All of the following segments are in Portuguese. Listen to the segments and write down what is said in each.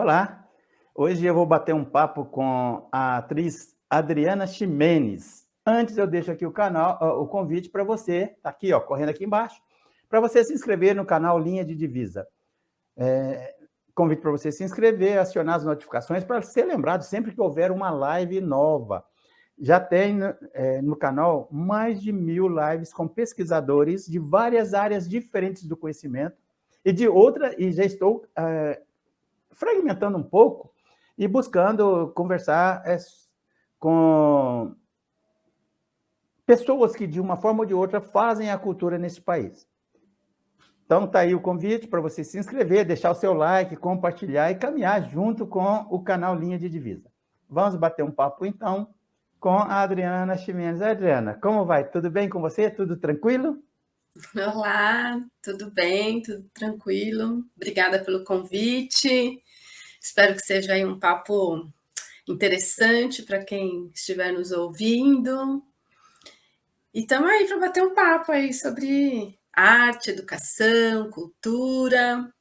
Olá, hoje eu vou bater um papo com a atriz Adriana Ximenes. Antes eu deixo aqui o convite para você, tá aqui, ó, correndo aqui embaixo, para você se inscrever no canal Linha de Divisa. Convite para você se inscrever, acionar as notificações para ser lembrado sempre que houver uma live nova. Já tem no canal mais de 1000 lives com pesquisadores de várias áreas diferentes do conhecimento e já estou fragmentando um pouco e buscando conversar com pessoas que, de uma forma ou de outra, fazem a cultura nesse país. Então, está aí o convite para você se inscrever, deixar o seu like, compartilhar e caminhar junto com o canal Linha de Divisa. Vamos bater um papo, então, com a Adriana Ximenes. Adriana, como vai? Tudo bem com você? Tudo tranquilo? Olá, tudo bem? Tudo tranquilo? Obrigada pelo convite. Espero que seja aí um papo interessante para quem estiver nos ouvindo. E estamos aí para bater um papo aí sobre arte, educação, cultura.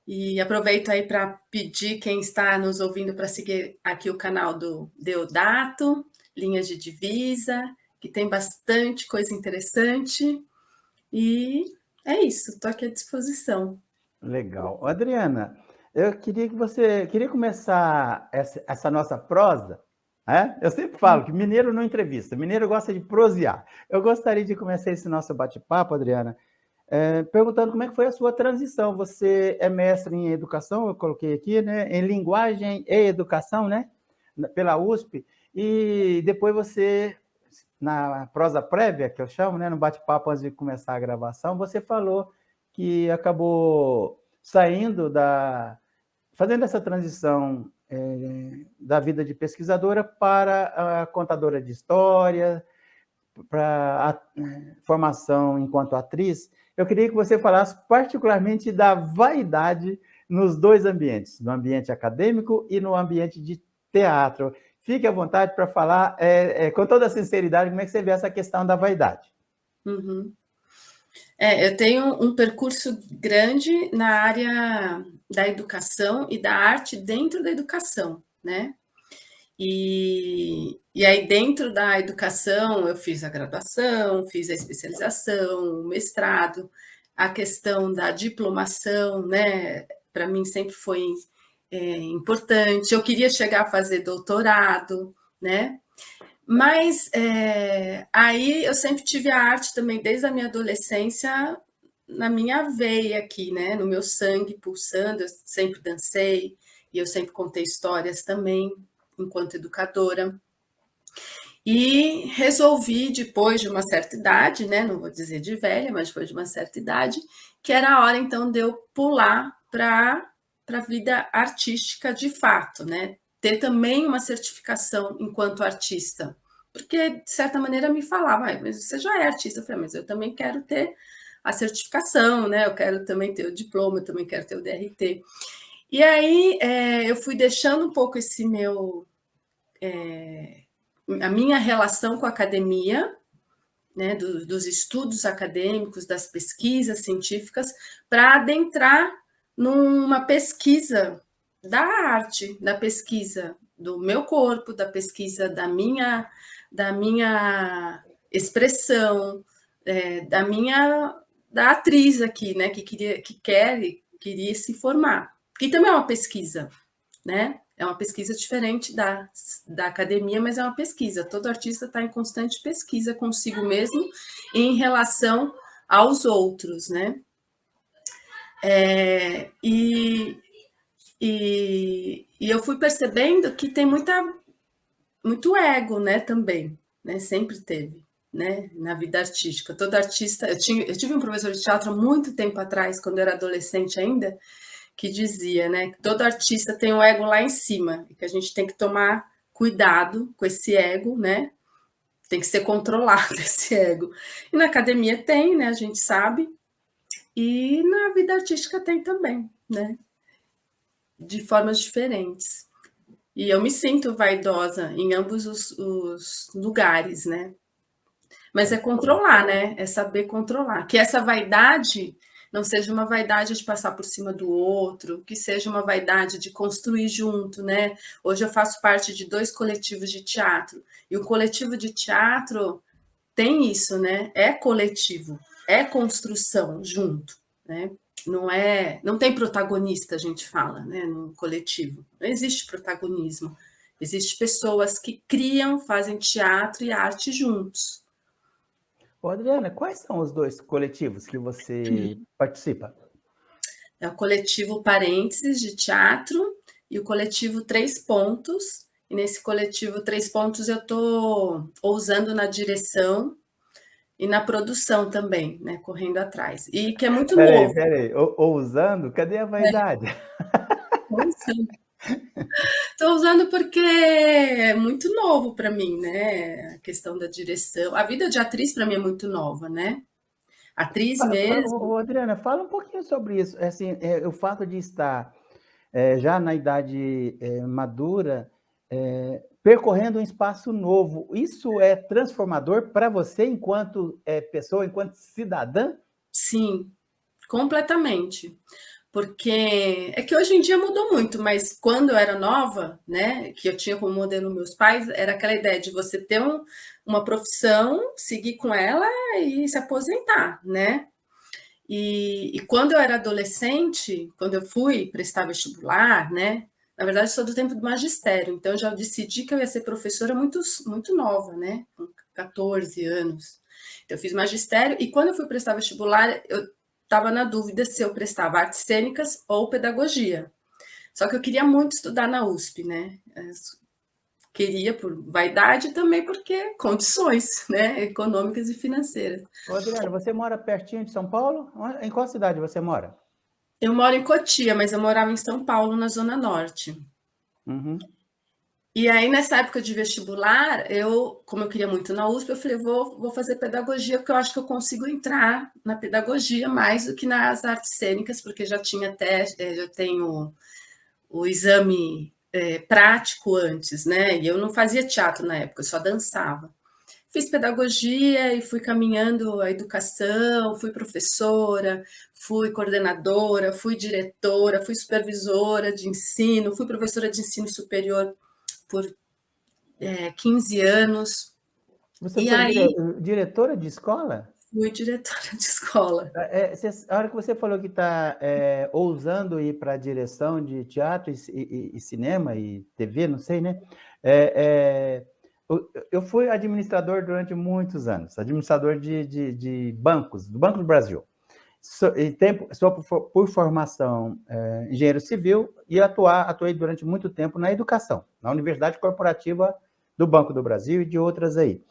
E aproveito aí para pedir quem está nos ouvindo para seguir aqui o canal do Deodato, Linhas de Divisa, que tem bastante coisa interessante. E é isso, estou aqui à disposição. Legal. Adriana, eu queria começar essa nossa prosa, né? Eu sempre falo que mineiro não entrevista, mineiro gosta de prosear. Eu gostaria de começar esse nosso bate-papo, Adriana, perguntando como é que foi a sua transição. Você é mestre em educação, eu coloquei aqui, né? Em linguagem e educação, né? Pela USP, e depois você, na prosa prévia, que eu chamo, né? No bate-papo antes de começar a gravação, você falou que acabou fazendo essa transição da vida de pesquisadora para a contadora de história, para a formação enquanto atriz. Eu queria que você falasse particularmente da vaidade nos dois ambientes, no ambiente acadêmico e no ambiente de teatro. Fique à vontade para falar com toda a sinceridade como é que você vê essa questão da vaidade. Uhum. Eu tenho um percurso grande na área da educação e da arte dentro da educação, né? E aí, dentro da educação, eu fiz a graduação, fiz a especialização, o mestrado, a questão da diplomação, né? Para mim sempre foi importante. Eu queria chegar a fazer doutorado, né? Mas aí eu sempre tive a arte também, desde a minha adolescência, na minha veia aqui, né? No meu sangue pulsando, eu sempre dancei e eu sempre contei histórias também, enquanto educadora. E resolvi, depois de uma certa idade, né? Não vou dizer de velha, mas depois de uma certa idade, que era a hora então de eu pular para a vida artística de fato, né? Ter também uma certificação enquanto artista. Porque, de certa maneira, me falava, mas você já é artista. Eu falei, mas eu também quero ter a certificação, né? Eu quero também ter o diploma, eu também quero ter o DRT. E aí eu fui deixando um pouco esse meu... a minha relação com a academia, né, dos estudos acadêmicos, das pesquisas científicas, para adentrar numa pesquisa da arte, da pesquisa do meu corpo, da pesquisa da minha expressão, da atriz aqui, né, queria se formar, que também é uma pesquisa, né? É uma pesquisa diferente da academia, mas é uma pesquisa. Todo artista está em constante pesquisa consigo mesmo em relação aos outros, né? E eu fui percebendo que tem muito ego, né? Também, né? Sempre teve, né? Na vida artística. Todo artista... Eu tive um professor de teatro há muito tempo atrás, quando eu era adolescente ainda, que dizia, né, que todo artista tem o ego lá em cima, e que a gente tem que tomar cuidado com esse ego, né? Tem que ser controlado esse ego. E na academia tem, né? A gente sabe. E na vida artística tem também, né? De formas diferentes. E eu me sinto vaidosa em ambos os lugares, né? Mas é controlar, né? É saber controlar. Que essa vaidade não seja uma vaidade de passar por cima do outro, que seja uma vaidade de construir junto, né? Hoje eu faço parte de 2 coletivos de teatro, e o coletivo de teatro tem isso, né? É coletivo, é construção junto, né? Não tem protagonista, a gente fala, né, no coletivo. Não existe protagonismo. Existem pessoas que criam, fazem teatro e arte juntos. Ô, Adriana, quais são os 2 coletivos que você participa? É o coletivo Parênteses de Teatro e o coletivo Três Pontos. E nesse coletivo Três Pontos eu estou ousando na direção e na produção também, né? Correndo atrás. E que é muito Espera novo. aí, ousando? Cadê a vaidade? Estou usando porque é muito novo para mim, né? A questão da direção. A vida de atriz para mim é muito nova, né? Atriz mesmo. Adriana, fala um pouquinho sobre isso. Assim, o fato de estar já na idade madura, percorrendo um espaço novo, isso é transformador para você enquanto pessoa, enquanto cidadã? Sim, completamente. Porque é que hoje em dia mudou muito, mas quando eu era nova, né, que eu tinha como modelo meus pais, era aquela ideia de você ter uma profissão, seguir com ela e se aposentar, né? E quando eu era adolescente, quando eu fui prestar vestibular, né? Na verdade, sou do tempo do magistério, então eu já decidi que eu ia ser professora muito, muito nova, né? Com 14 anos. Então, eu fiz magistério e quando eu fui prestar vestibular, eu estava na dúvida se eu prestava artes cênicas ou pedagogia. Só que eu queria muito estudar na USP, né? Queria por vaidade e também porque condições, né? Econômicas e financeiras. Ô, Adriana, você mora pertinho de São Paulo? Em qual cidade você mora? Eu moro em Cotia, mas eu morava em São Paulo, na Zona Norte. Uhum. E aí, nessa época de vestibular, como eu queria muito na USP, eu falei, vou fazer pedagogia, porque eu acho que eu consigo entrar na pedagogia mais do que nas artes cênicas, porque já tenho o exame prático antes, né? E eu não fazia teatro na época, eu só dançava. Fiz pedagogia e fui caminhando a educação, fui professora, fui coordenadora, fui diretora, fui supervisora de ensino, fui professora de ensino superior por 15 anos. Você E foi aí diretora de escola? fui diretora de escola. A hora que você falou que está ousando ir para a direção de teatro e cinema e TV, não sei, né? Eu fui administrador durante muitos anos, administrador de bancos, do Banco do Brasil. Sou por formação engenheiro civil e atuei durante muito tempo na educação, na Universidade Corporativa do Banco do Brasil e de outras aí.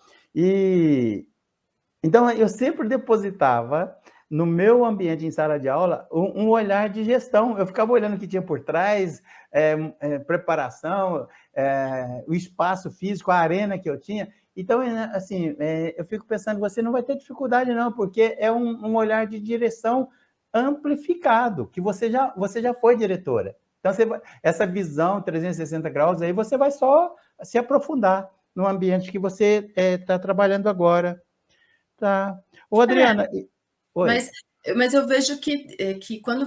Então, eu sempre depositava no meu ambiente em sala de aula um olhar de gestão. Eu ficava olhando o que tinha por trás, preparação, o espaço físico, a arena que eu tinha. Então, assim, eu fico pensando, você não vai ter dificuldade não, porque é um olhar de direção amplificado, que você já foi diretora. Então, essa visão 360 graus aí, você vai só se aprofundar no ambiente que você está trabalhando agora. Tá. Ô, Adriana, oi. Mas, mas eu vejo que quando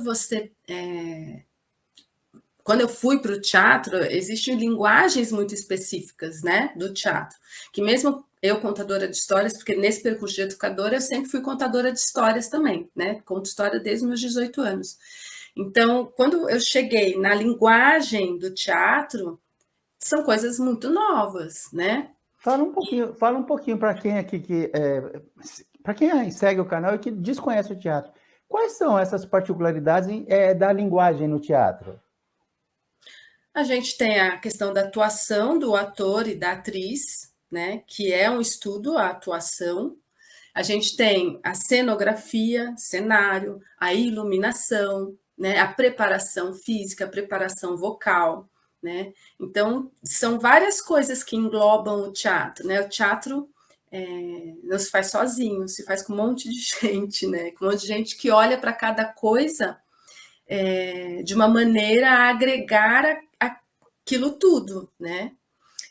eu fui para o teatro, existem linguagens muito específicas, né, do teatro, que mesmo eu, contadora de histórias, porque nesse percurso de educadora eu sempre fui contadora de histórias também, né, conto história desde os meus 18 anos. Então, quando eu cheguei na linguagem do teatro, são coisas muito novas, né? Fala um pouquinho para quem aqui para quem segue o canal e que desconhece o teatro. Quais são essas particularidades da linguagem no teatro? A gente tem a questão da atuação do ator e da atriz, né? Que é um estudo, a atuação. A gente tem a cenografia, cenário, a iluminação, né? A preparação física, a preparação vocal, né? Então, são várias coisas que englobam o teatro, né? O teatro não se faz sozinho, se faz com um monte de gente, né? Com um monte de gente que olha para cada coisa de uma maneira a agregar aquilo tudo, né?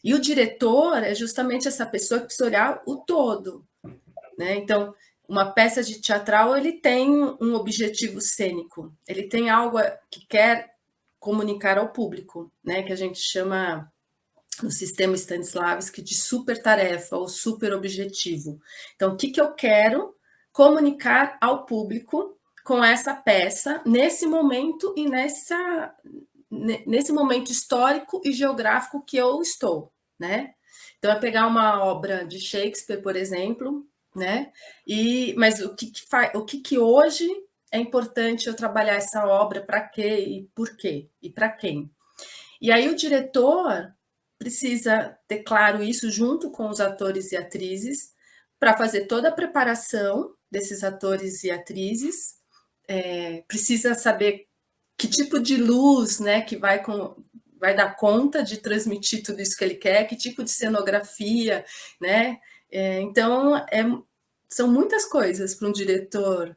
E o diretor é justamente essa pessoa que precisa olhar o todo, né? Então, uma peça de teatral, ele tem um objetivo cênico, ele tem algo que quer comunicar ao público, né, que a gente chama no sistema Stanislavski de super tarefa ou super objetivo. Então, o que, que eu quero comunicar ao público com essa peça nesse momento e nesse momento histórico e geográfico que eu estou, né? Então, é pegar uma obra de Shakespeare, por exemplo, né? Mas o que hoje é importante eu trabalhar essa obra, para quê e por quê e para quem? E aí o diretor precisa ter claro isso junto com os atores e atrizes para fazer toda a preparação desses atores e atrizes. Precisa saber que tipo de luz, né, que vai dar conta de transmitir tudo isso que ele quer, que tipo de cenografia, né? Então, são muitas coisas para um diretor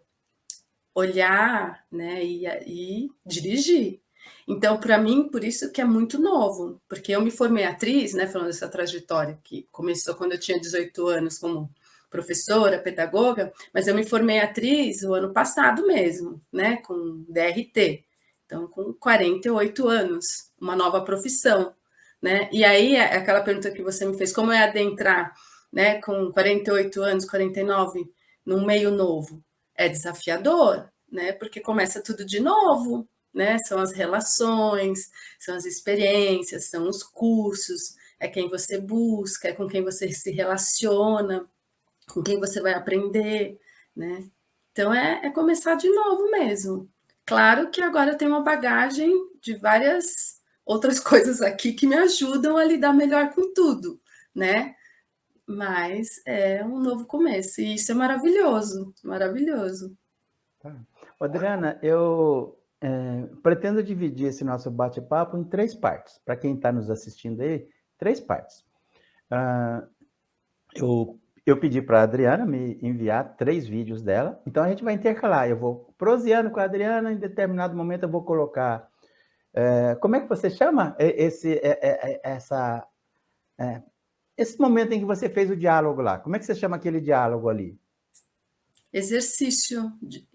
olhar, né, e dirigir. Então, para mim, por isso que é muito novo, porque eu me formei atriz, né, falando dessa trajetória que começou quando eu tinha 18 anos como professora, pedagoga, mas eu me formei atriz o ano passado mesmo, né, com DRT. Então, com 48 anos, uma nova profissão, né? E aí, aquela pergunta que você me fez, como é adentrar, né, com 48 anos, 49, num meio novo? É desafiador, né? Porque começa tudo de novo, né? São as relações, são as experiências, são os cursos, é quem você busca, é com quem você se relaciona, com quem você vai aprender, né? Então é começar de novo mesmo. Claro que agora eu tenho uma bagagem de várias outras coisas aqui que me ajudam a lidar melhor com tudo, né? Mas é um novo começo, e isso é maravilhoso, maravilhoso. Tá. Adriana, eu pretendo dividir esse nosso bate-papo em 3 partes. Para quem está nos assistindo aí, 3 partes. Eu pedi para a Adriana me enviar 3 vídeos dela, então a gente vai intercalar. Eu vou proseando com a Adriana, em determinado momento eu vou colocar. Como é que você chama esse momento em que você fez o diálogo lá? Como é que você chama aquele diálogo ali? Exercício de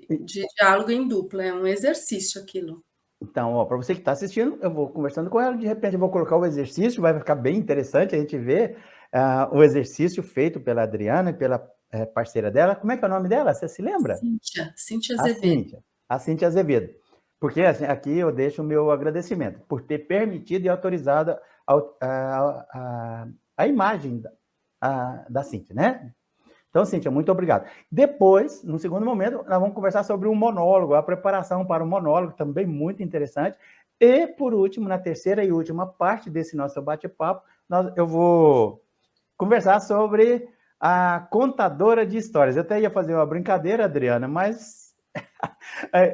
diálogo em dupla, é um exercício aquilo. Então, para você que está assistindo, eu vou conversando com ela, de repente eu vou colocar o exercício, vai ficar bem interessante a gente ver o exercício feito pela Adriana e pela parceira dela. Como é que é o nome dela? Você se lembra? Cíntia A Azevedo. Cíntia. A Cíntia Azevedo. Porque assim, aqui eu deixo o meu agradecimento por ter permitido e autorizado a imagem da Cíntia, né? Então, Cíntia, muito obrigado. Depois, no segundo momento, nós vamos conversar sobre o monólogo, a preparação para o monólogo, também muito interessante. E, por último, na terceira e última parte desse nosso bate-papo, eu vou conversar sobre a contadora de histórias. Eu até ia fazer uma brincadeira, Adriana, mas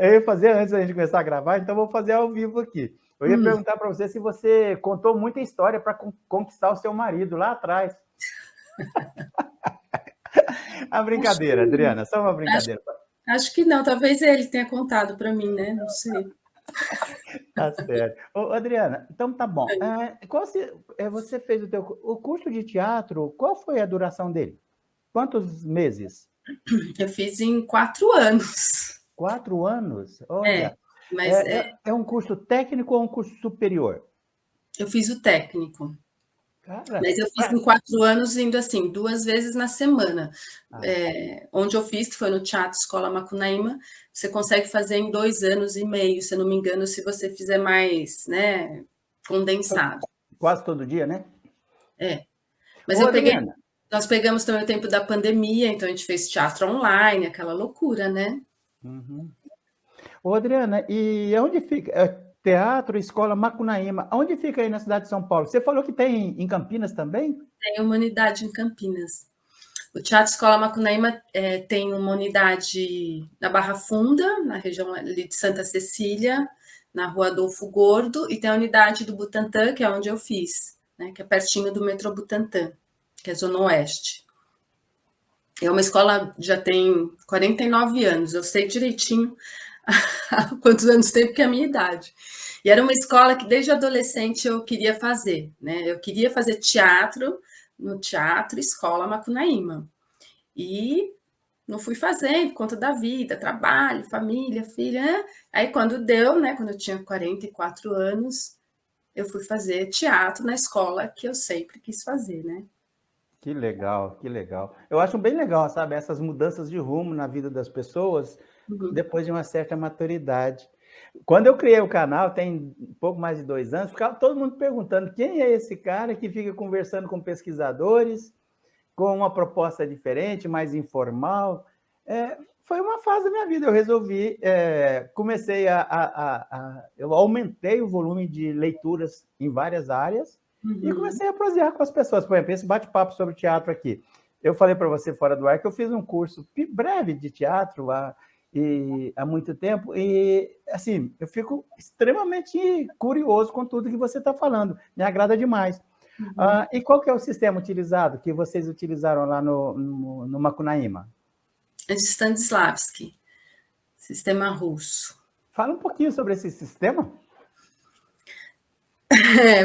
eu ia fazer antes da gente começar a gravar, então vou fazer ao vivo aqui. Eu ia perguntar para você se você contou muita história para conquistar o seu marido lá atrás. A brincadeira, Adriana, só uma brincadeira. Acho que não, talvez ele tenha contado para mim, né? Não sei. Tá certo. Ô, Adriana, então tá bom. Você fez o curso de teatro, qual foi a duração dele? Quantos meses? Eu fiz em 4 anos. 4 anos? Olha, Mas é um curso técnico ou um curso superior? eu fiz o técnico. Cara, Mas eu fiz em 4 anos, indo assim, 2 vezes na semana. ah, Onde eu fiz, que foi no Teatro Escola Macunaíma, você consegue fazer em 2 anos e meio, se eu não me engano, se você fizer mais, né, condensado. quase todo dia, né? Mas Ô, Adriana. nós pegamos também o tempo da pandemia, então a gente fez teatro online, aquela loucura, né? Uhum. Ô, Adriana, e onde fica? Teatro Escola Macunaíma. Onde fica aí na cidade de São Paulo? Você falou que tem em Campinas também? Tem uma unidade em Campinas. O Teatro Escola Macunaíma tem uma unidade na Barra Funda, na região ali de Santa Cecília, na Rua Adolfo Gordo, e tem a unidade do Butantã, que é onde eu fiz, né, que é pertinho do metrô Butantã, que é Zona Oeste. É uma escola que já tem 49 anos, eu sei direitinho quantos anos tem, porque é a minha idade. E era uma escola que desde adolescente eu queria fazer, né? Eu queria fazer teatro no Teatro Escola Macunaíma. E não fui fazendo por conta da vida, trabalho, família, filha, né? Aí quando deu, né, quando eu tinha 44 anos, eu fui fazer teatro na escola que eu sempre quis fazer, né? Que legal, que legal. Eu acho bem legal, sabe, essas mudanças de rumo na vida das pessoas Uhum. depois de uma certa maturidade. Quando eu criei o canal, tem um pouco mais de 2 anos, ficava todo mundo perguntando quem é esse cara que fica conversando com pesquisadores, com uma proposta diferente, mais informal. Foi uma fase da minha vida, eu resolvi, comecei eu aumentei o volume de leituras em várias áreas e Uhum. comecei a prosear com as pessoas. Por exemplo, esse bate-papo sobre teatro aqui. Eu falei para você fora do ar que eu fiz um curso breve de teatro há muito tempo e, assim, eu fico extremamente curioso com tudo que você está falando. Me agrada demais. Uhum. E qual que é o sistema utilizado, que vocês utilizaram lá no Macunaíma? É de Stanislavski, sistema russo. Fala um pouquinho sobre esse sistema.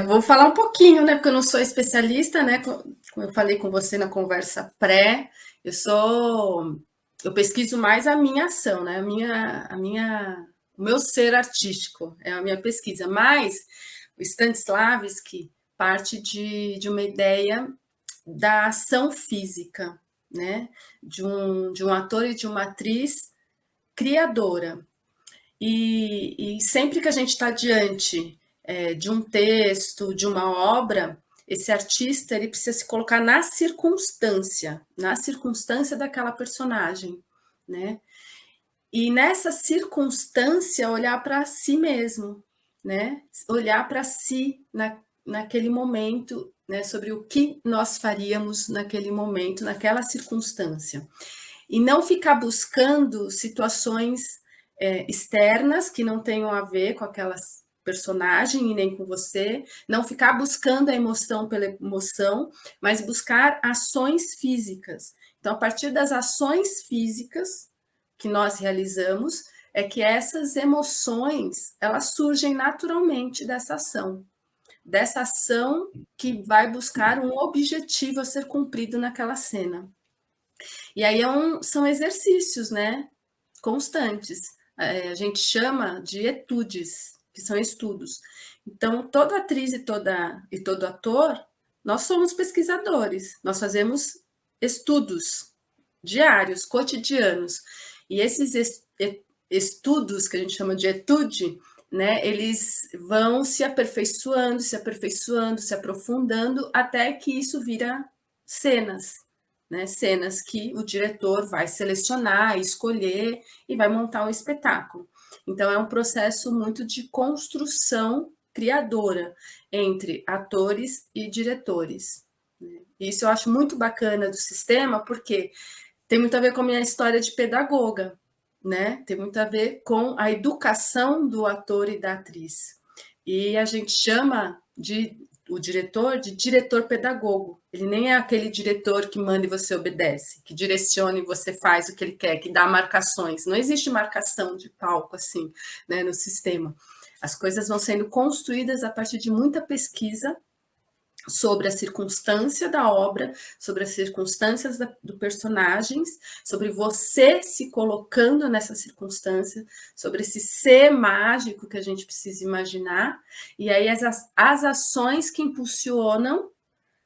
Vou falar um pouquinho, né? Porque eu não sou especialista, né? Como eu falei com você na conversa pré, eu sou, eu pesquiso mais a minha ação, né? O meu ser artístico é a minha pesquisa. Mas o Stanislavski parte de uma ideia da ação física, né? De um ator e de uma atriz criadora. E sempre que a gente está diante de um texto, de uma obra, esse artista ele precisa se colocar na circunstância daquela personagem, né? E nessa circunstância olhar para si mesmo, né? Olhar para si naquele momento, né? Sobre o que nós faríamos naquele momento, naquela circunstância e não ficar buscando situações externas que não tenham a ver com aquelas personagem e nem com você, não ficar buscando a emoção pela emoção, mas buscar ações físicas. Então, a partir das ações físicas que nós realizamos, é que essas emoções elas surgem naturalmente dessa ação que vai buscar um objetivo a ser cumprido naquela cena. E aí são exercícios, né? Constantes. A gente chama de etudes, que são estudos. Então, toda atriz e todo ator, nós somos pesquisadores, nós fazemos estudos diários, cotidianos. E esses estudos, que a gente chama de etude, né, eles vão se aperfeiçoando, se aperfeiçoando, se aprofundando, até que isso vira cenas, né? Cenas que o diretor vai selecionar, escolher e vai montar um espetáculo. Então, é um processo muito de construção criadora entre atores e diretores. Isso eu acho muito bacana do sistema, porque tem muito a ver com a minha história de pedagoga, né? Tem muito a ver com a educação do ator e da atriz. E a gente chama o diretor de diretor pedagogo. Ele nem é aquele diretor que manda e você obedece, que direciona e você faz o que ele quer, que dá marcações. Não existe marcação de palco assim, né, no sistema. As coisas vão sendo construídas a partir de muita pesquisa sobre a circunstância da obra, sobre as circunstâncias do personagens, sobre você se colocando nessa circunstância, sobre esse ser mágico que a gente precisa imaginar, e aí as ações que impulsionam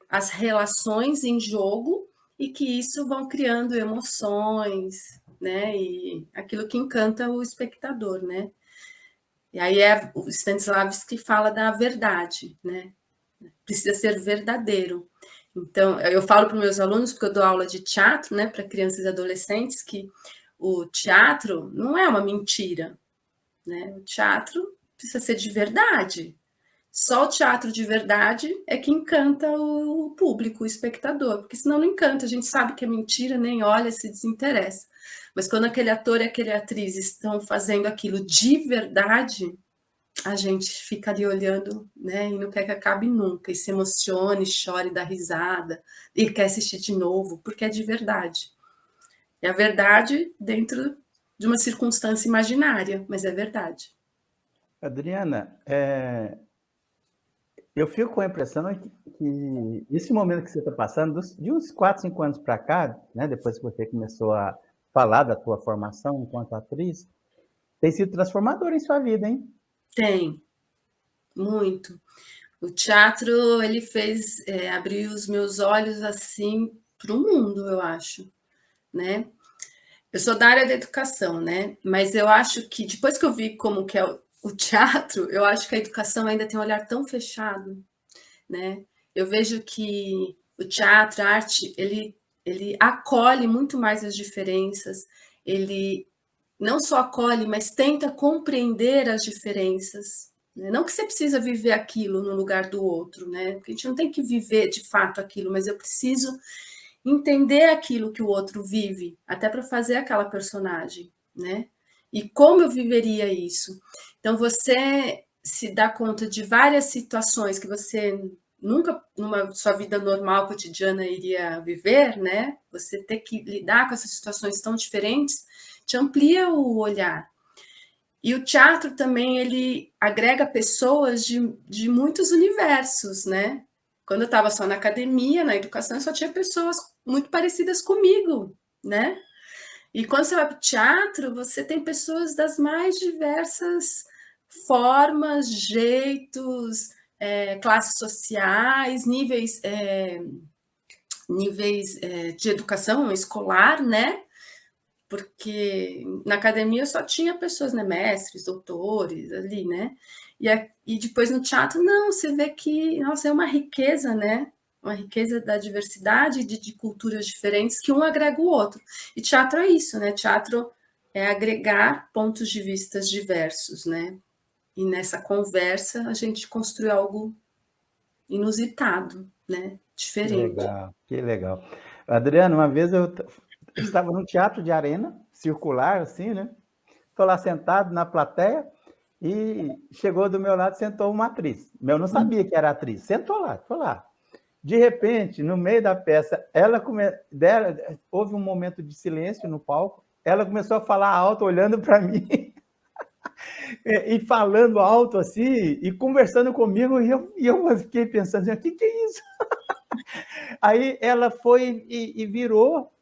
as relações em jogo e que isso vão criando emoções, né? E aquilo que encanta o espectador, né? E aí é o Stanislavski que fala da verdade, né? Precisa ser verdadeiro. Então, eu falo para os meus alunos, porque eu dou aula de teatro, né, para crianças e adolescentes, que o teatro não é uma mentira, né? O teatro precisa ser de verdade. Só o teatro de verdade é que encanta o público, o espectador, porque senão não encanta, a gente sabe que é mentira, nem olha, se desinteressa. Mas quando aquele ator e aquela atriz estão fazendo aquilo de verdade, a gente fica ali olhando, né, e não quer que acabe nunca, e se emocione, chore, dá risada, e quer assistir de novo, porque é de verdade. É a verdade dentro de uma circunstância imaginária, mas é verdade. Adriana, eu fico com a impressão que esse momento que você está passando, de uns 4, 5 anos para cá, né, depois que você começou a falar da tua formação enquanto atriz, tem sido transformador em sua vida, hein? Tem, muito. O teatro, ele fez abrir os meus olhos assim para o mundo, eu acho, né? Eu sou da área da educação, né? Mas eu acho que depois que eu vi como que é o teatro, eu acho que a educação ainda tem um olhar tão fechado, né? Eu vejo que o teatro, a arte, ele acolhe muito mais as diferenças, ele não só acolhe, mas tenta compreender as diferenças. Né? Não que você precisa viver aquilo no lugar do outro, né? Porque a gente não tem que viver de fato aquilo, mas eu preciso entender aquilo que o outro vive, até para fazer aquela personagem, né? E como eu viveria isso? Então você se dá conta de várias situações que você nunca numa sua vida normal cotidiana iria viver, né? Você ter que lidar com essas situações tão diferentes te amplia o olhar. E o teatro também ele agrega pessoas de muitos universos, né? Quando eu estava só na academia, na educação, eu só tinha pessoas muito parecidas comigo, né? E quando você vai para o teatro, você tem pessoas das mais diversas formas, jeitos, classes sociais, níveis de educação escolar, né? Porque na academia eu só tinha pessoas, né, mestres, doutores ali, né? E depois no teatro, não, você vê que, nossa, é uma riqueza, né? Uma riqueza da diversidade de culturas diferentes que um agrega o outro. E teatro é isso, né? Teatro é agregar pontos de vista diversos, né? E nessa conversa a gente construi algo inusitado, né? Que Diferente. legal, que legal. Adriano, uma vez eu estava num teatro de arena, circular, assim, né? Estou lá sentado na plateia e chegou do meu lado, sentou uma atriz. Eu não sabia que era atriz. Sentou lá, estou lá. De repente, no meio da peça, houve um momento de silêncio no palco. Ela começou a falar alto, olhando para mim e falando alto assim, e conversando comigo. E eu fiquei pensando, o que é isso? Aí ela foi e virou,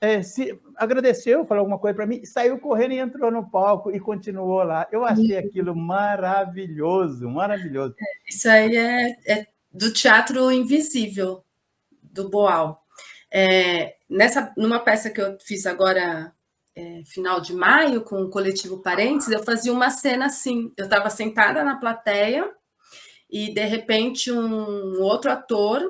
agradeceu, falou alguma coisa para mim, saiu correndo e entrou no palco e continuou lá. Eu achei aquilo maravilhoso, maravilhoso. Isso aí é do teatro invisível, do Boal. Numa peça que eu fiz agora, final de maio, com o coletivo Parentes, eu fazia uma cena assim. Eu estava sentada na plateia e, de repente, um outro ator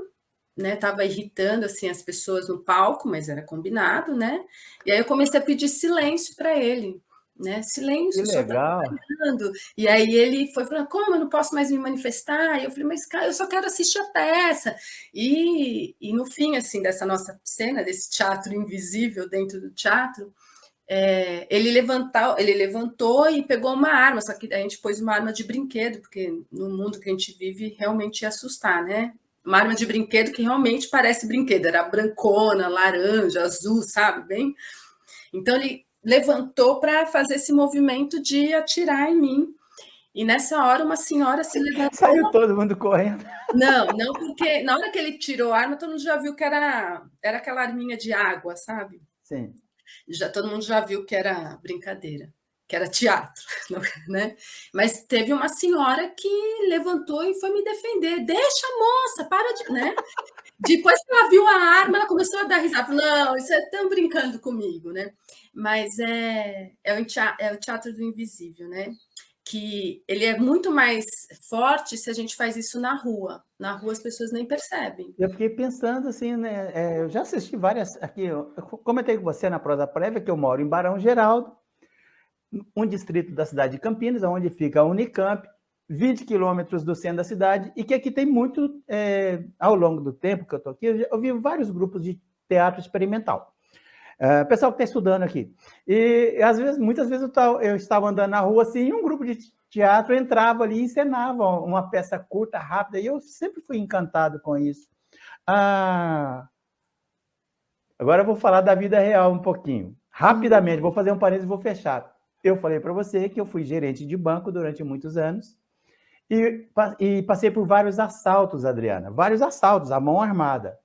estava irritando assim as pessoas no palco, mas era combinado, né? E aí eu comecei a pedir silêncio para ele, né? Que Silêncio, o senhor está legal. trabalhando. E aí ele foi falando, como eu não posso mais me manifestar? E eu falei, mas cara, eu só quero assistir a peça. E no fim, assim, dessa nossa cena, desse teatro invisível dentro do teatro, ele levantou e pegou uma arma, só que a gente pôs uma arma de brinquedo, porque no mundo que a gente vive realmente ia assustar, né? Uma arma de brinquedo que realmente parece brinquedo, era brancona, laranja, azul, sabe? Bem. Então ele levantou para fazer esse movimento de atirar em mim. E nessa hora uma senhora se levantou. Saiu todo mundo correndo. Não, não, porque na hora que ele tirou a arma, todo mundo já viu que era aquela arminha de água, sabe? Sim. Todo mundo já viu que era brincadeira, que era teatro, né? Mas teve uma senhora que levantou e foi me defender. Deixa, moça, para de, né? Depois que ela viu a arma, ela começou a dar risada. Não, isso é tão brincando comigo, né? Mas é o teatro do invisível, né? Que ele é muito mais forte se a gente faz isso na rua. Na rua as pessoas nem percebem. Eu fiquei pensando assim, né? Eu já assisti várias aqui. Eu comentei com você na prosa prévia que eu moro em Barão Geraldo, um distrito da cidade de Campinas, onde fica a Unicamp, 20 quilômetros do centro da cidade, e que aqui tem muito, ao longo do tempo que eu estou aqui, eu vi vários grupos de teatro experimental. Pessoal que está estudando aqui. E às vezes, muitas vezes eu estava andando na rua assim, e um grupo de teatro entrava ali e encenava uma peça curta, rápida, e eu sempre fui encantado com isso. Agora eu vou falar da vida real um pouquinho. Rapidamente, vou fazer um parênteses e vou fechar. Eu falei para você que eu fui gerente de banco durante muitos anos e passei por vários assaltos, Adriana. Vários assaltos, à mão armada.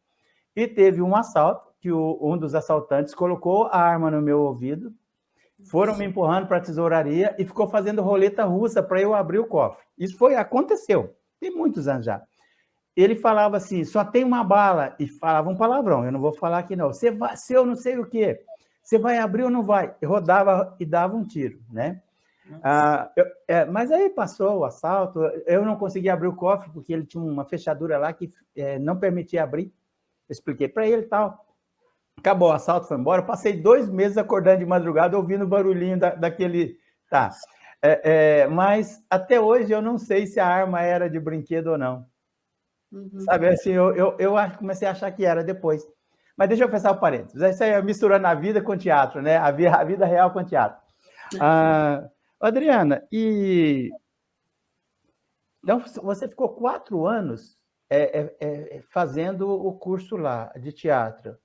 E teve um assalto que um dos assaltantes colocou a arma no meu ouvido foram me empurrando para a tesouraria e ficou fazendo roleta russa para eu abrir o cofre. Isso aconteceu, tem muitos anos já. Ele falava assim, só tem uma bala, e falava um palavrão, eu não vou falar aqui não, você vai, se eu não sei o quê, você vai abrir ou não vai? Eu rodava e dava um tiro, né? Mas aí passou o assalto, eu não consegui abrir o cofre, porque ele tinha uma fechadura lá que não permitia abrir, eu expliquei para ele e tal. Acabou o assalto, foi embora. Eu passei 2 meses acordando de madrugada, ouvindo o barulhinho daquele. Tá. Mas até hoje eu não sei se a arma era de brinquedo ou não. Sabe, assim, eu comecei a achar que era depois. Mas deixa eu fechar o parênteses. Isso aí é misturando a vida com teatro, né? A vida real com teatro. Adriana, então você ficou 4 anos fazendo o curso lá de teatro.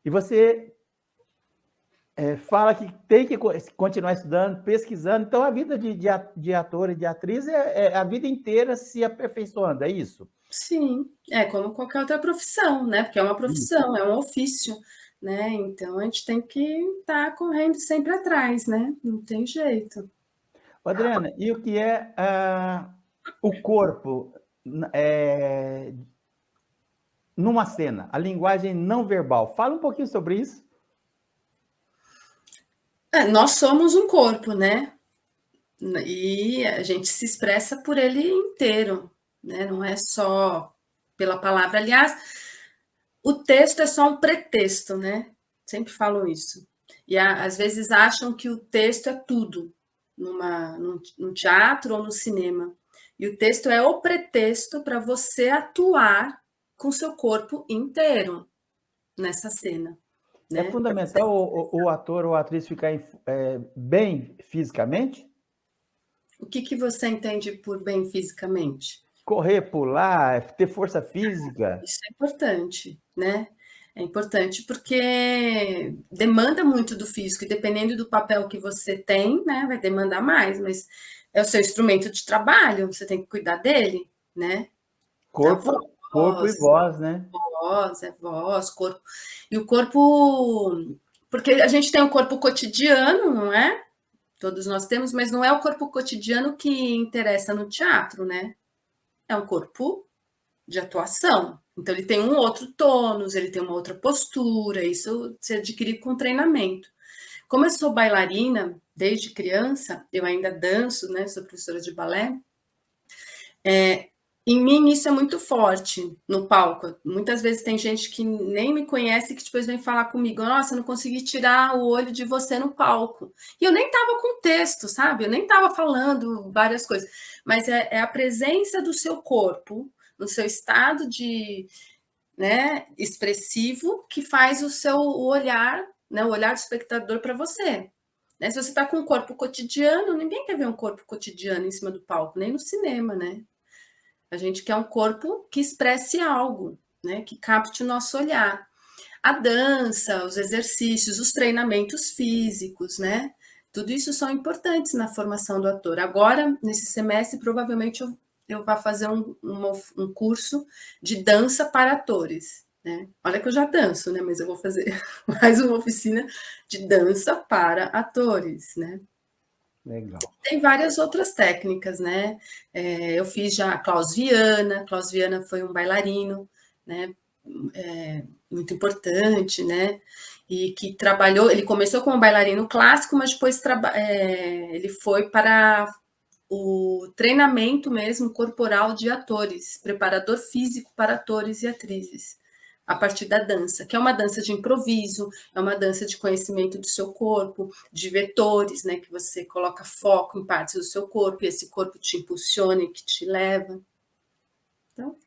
E você fala que tem que continuar estudando, pesquisando. Então, a vida de ator e de atriz é a vida inteira se aperfeiçoando, é isso? Sim, como qualquer outra profissão, né? Porque é uma profissão, é um ofício, né? Então, a gente tem que estar correndo sempre atrás, né? Não tem jeito. Adriana, e o que é o corpo numa cena, a linguagem não verbal? Fala um pouquinho sobre isso. Nós somos um corpo, né? E a gente se expressa por ele inteiro, né? Não é só pela palavra. Aliás, o texto é só um pretexto, né? Sempre falo isso. E às vezes acham que o texto é tudo no teatro ou no cinema. E o texto é o pretexto para você atuar com seu corpo inteiro nessa cena. É Né? fundamental o ator ou a atriz ficar bem fisicamente? O que você entende por bem fisicamente? Correr, pular, ter força física. Isso é importante, né? É importante porque demanda muito do físico, e dependendo do papel que você tem, né, vai demandar mais, mas é o seu instrumento de trabalho, você tem que cuidar dele, né? Corpo e voz, né? Voz, corpo. E o corpo, porque a gente tem o corpo cotidiano, não é? Todos nós temos, mas não é o corpo cotidiano que interessa no teatro, né? É um corpo de atuação. Então, ele tem um outro tônus, ele tem uma outra postura, isso se adquire com treinamento. Como eu sou bailarina desde criança, eu ainda danço, né? Sou professora de balé. Em mim, isso é muito forte no palco. Muitas vezes tem gente que nem me conhece que depois vem falar comigo: nossa, eu não consegui tirar o olho de você no palco. E eu nem estava com texto, sabe? Eu nem estava falando várias coisas. Mas é a presença do seu corpo, no seu estado de, né, expressivo, que faz o seu olhar, né, o olhar do espectador para você. Né? Se você está com um corpo cotidiano, ninguém quer ver um corpo cotidiano em cima do palco, nem no cinema, né? A gente quer um corpo que expresse algo, né? Que capte o nosso olhar. A dança, os exercícios, os treinamentos físicos, né? Tudo isso são importantes na formação do ator. Agora, nesse semestre, provavelmente eu vou fazer um curso de dança para atores. Né? Olha que eu já danço, né? Mas eu vou fazer mais uma oficina de dança para atores, né? Legal. Tem várias outras técnicas, né? Eu fiz já Klaus Viana. Klaus Viana foi um bailarino, né? Muito importante, né? E que trabalhou. Ele começou como bailarino clássico, mas depois ele foi para o treinamento mesmo corporal de atores, preparador físico para atores e atrizes, a partir da dança, que é uma dança de improviso, é uma dança de conhecimento do seu corpo, de vetores, né, que você coloca foco em partes do seu corpo e esse corpo te impulsiona e que te leva. Então,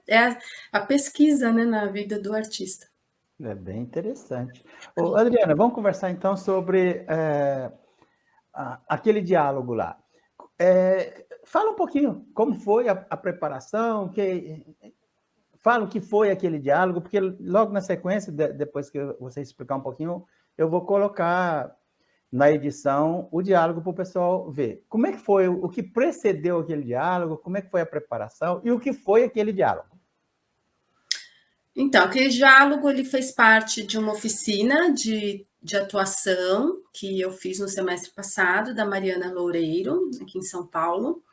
é a pesquisa, né, na vida do artista. É bem interessante. Ô, Adriana, vamos conversar então sobre aquele diálogo lá. Fala um pouquinho como foi a preparação, fala o que foi aquele diálogo, porque logo na sequência, depois que você explicar um pouquinho, eu vou colocar na edição o diálogo para o pessoal ver. Como é que foi, o que precedeu aquele diálogo, como é que foi a preparação e o que foi aquele diálogo? Então, aquele diálogo ele fez parte de uma oficina de de atuação que eu fiz no semestre passado, da Mariana Loureiro, aqui em São Paulo,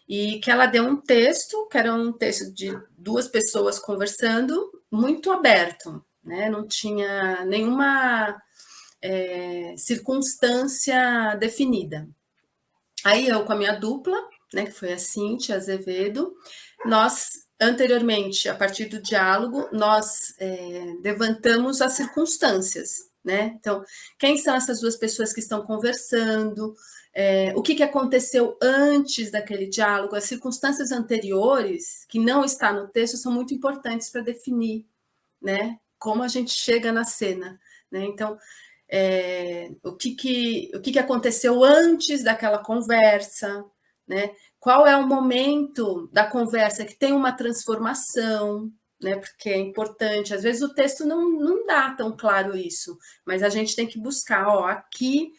e que ela deu um texto, que era um texto de 2 pessoas conversando, muito aberto, né? Não tinha nenhuma circunstância definida. Aí eu com a minha dupla, né, que foi a Cíntia Azevedo, nós anteriormente, a partir do diálogo, nós levantamos as circunstâncias, né? Então, quem são essas 2 pessoas que estão conversando? O que aconteceu antes daquele diálogo? As circunstâncias anteriores, que não está no texto, são muito importantes para definir, né? Como a gente chega na cena, né? Então, o que aconteceu antes daquela conversa, né? Qual é o momento da conversa que tem uma transformação, né? Porque é importante, às vezes o texto não dá tão claro isso, mas a gente tem que buscar, ó, aqui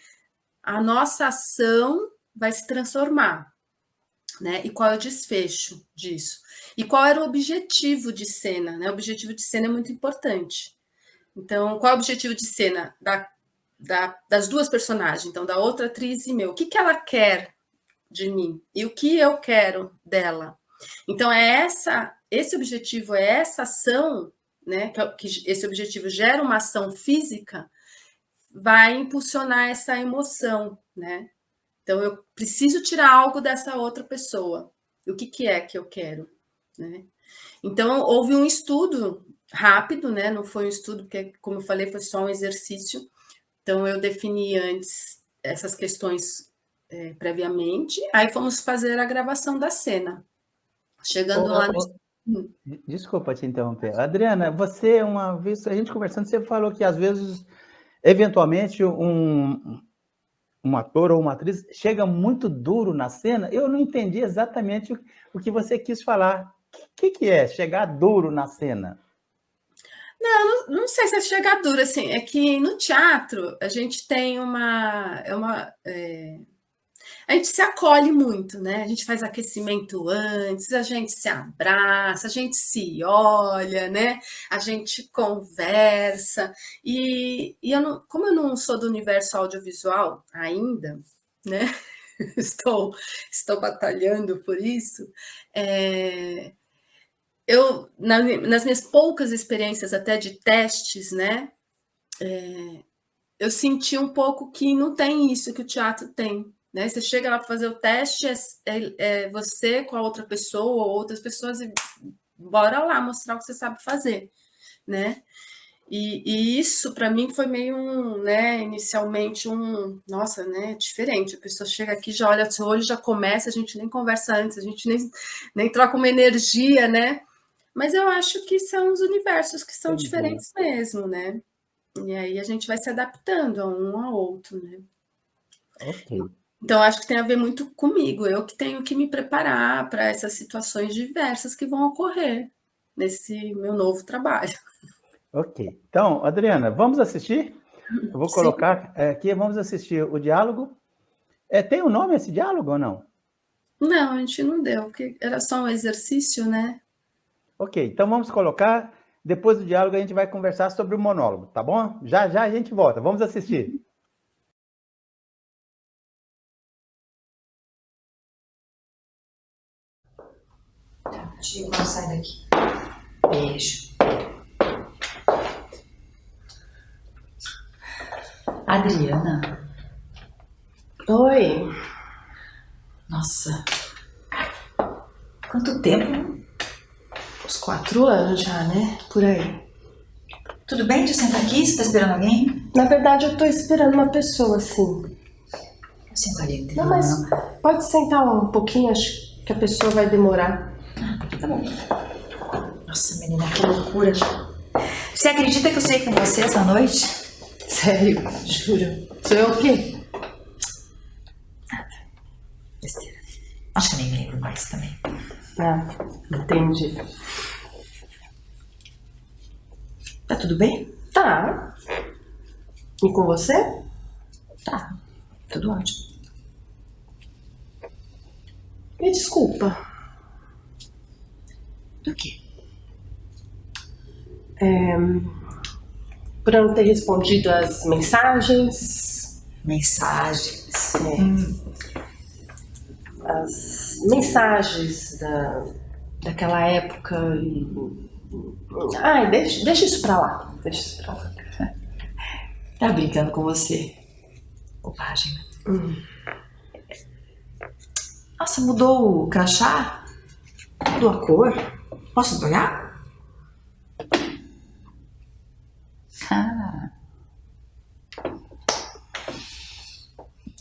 a nossa ação vai se transformar, né? E qual é o desfecho disso? E qual era o objetivo de cena, né? O objetivo de cena é muito importante. Então, qual é o objetivo de cena das 2 personagens? Então, da outra atriz e meu. O que ela quer de mim? E o que eu quero dela? Então, esse objetivo, essa ação, né? Que esse objetivo gera uma ação física, vai impulsionar essa emoção, né? Então, eu preciso tirar algo dessa outra pessoa. E o que é que eu quero, né? Então, houve um estudo rápido, né? Não foi um estudo, porque, como eu falei, foi só um exercício. Então, eu defini antes essas questões previamente, aí fomos fazer a gravação da cena. Chegando lá... Desculpa te interromper. Adriana, você, uma vez, a gente conversando, você falou que, às vezes, eventualmente, um ator ou uma atriz chega muito duro na cena. Eu não entendi exatamente o que você quis falar. O que é chegar duro na cena? Não sei se é chegar duro, assim, é que no teatro a gente tem a gente se acolhe muito, né? A gente faz aquecimento antes, a gente se abraça, a gente se olha, né? A gente conversa. E como eu não sou do universo audiovisual ainda, né? Estou batalhando por isso. Nas minhas poucas experiências até de testes, né? Eu senti um pouco que não tem isso que o teatro tem, né? Você chega lá para fazer o teste, é você com a outra pessoa ou outras pessoas e bora lá mostrar o que você sabe fazer, né? E isso para mim foi meio né, inicialmente nossa, né, diferente. A pessoa chega aqui, já olha seu olho, já começa, a gente nem conversa antes, a gente nem troca uma energia, né? Mas eu acho que são os universos que são diferentes mesmo, né? E aí a gente vai se adaptando a um ao outro, né? Ok. Então, acho que tem a ver muito comigo. Eu que tenho que me preparar para essas situações diversas que vão ocorrer nesse meu novo trabalho. Ok. Então, Adriana, vamos assistir? Eu vou colocar aqui, vamos assistir o diálogo. Tem um nome esse diálogo ou não? Não, a gente não deu, porque era só um exercício, né? Ok, então vamos colocar. Depois do diálogo a gente vai conversar sobre o monólogo, tá bom? Já a gente volta. Vamos assistir. Tá, Chico, sai daqui. Beijo. Adriana. Oi. Nossa. Quanto tempo? Uns 4 anos já, né? Por aí. Tudo bem de sentar aqui? Você tá esperando alguém? Na verdade, eu tô esperando uma pessoa, sim. Eu sentaria aqui. Não, mas pode sentar um pouquinho, acho que a pessoa vai demorar. Tá bom. Nossa, menina, que loucura. Você acredita que eu saí com você essa noite? Sério, juro. Sou eu o quê? Nada. Besteira. Acho que eu nem me lembro mais também. Ah, entendi. Tá tudo bem? Tá. E com você? Tá. Tudo ótimo. Me desculpa. Do quê? por eu não ter respondido as mensagens. Mensagens. As mensagens daquela época. Ai, deixa isso pra lá. Deixa isso pra lá. Tá brincando com você. Bobagem. Nossa, mudou o crachá? Mudou a cor? Posso olhar? Ah.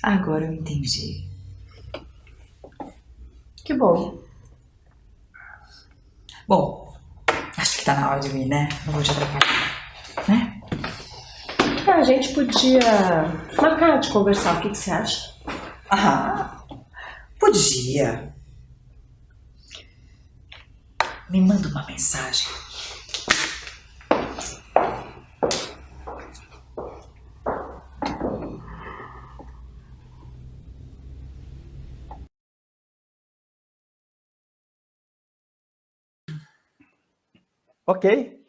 Agora eu entendi. Que bom. Bom, acho que tá na hora de ir, né? Não vou te atrapalhar, né? A gente podia marcar de conversar, o que você acha? Ah, podia. Me manda uma mensagem. Ok.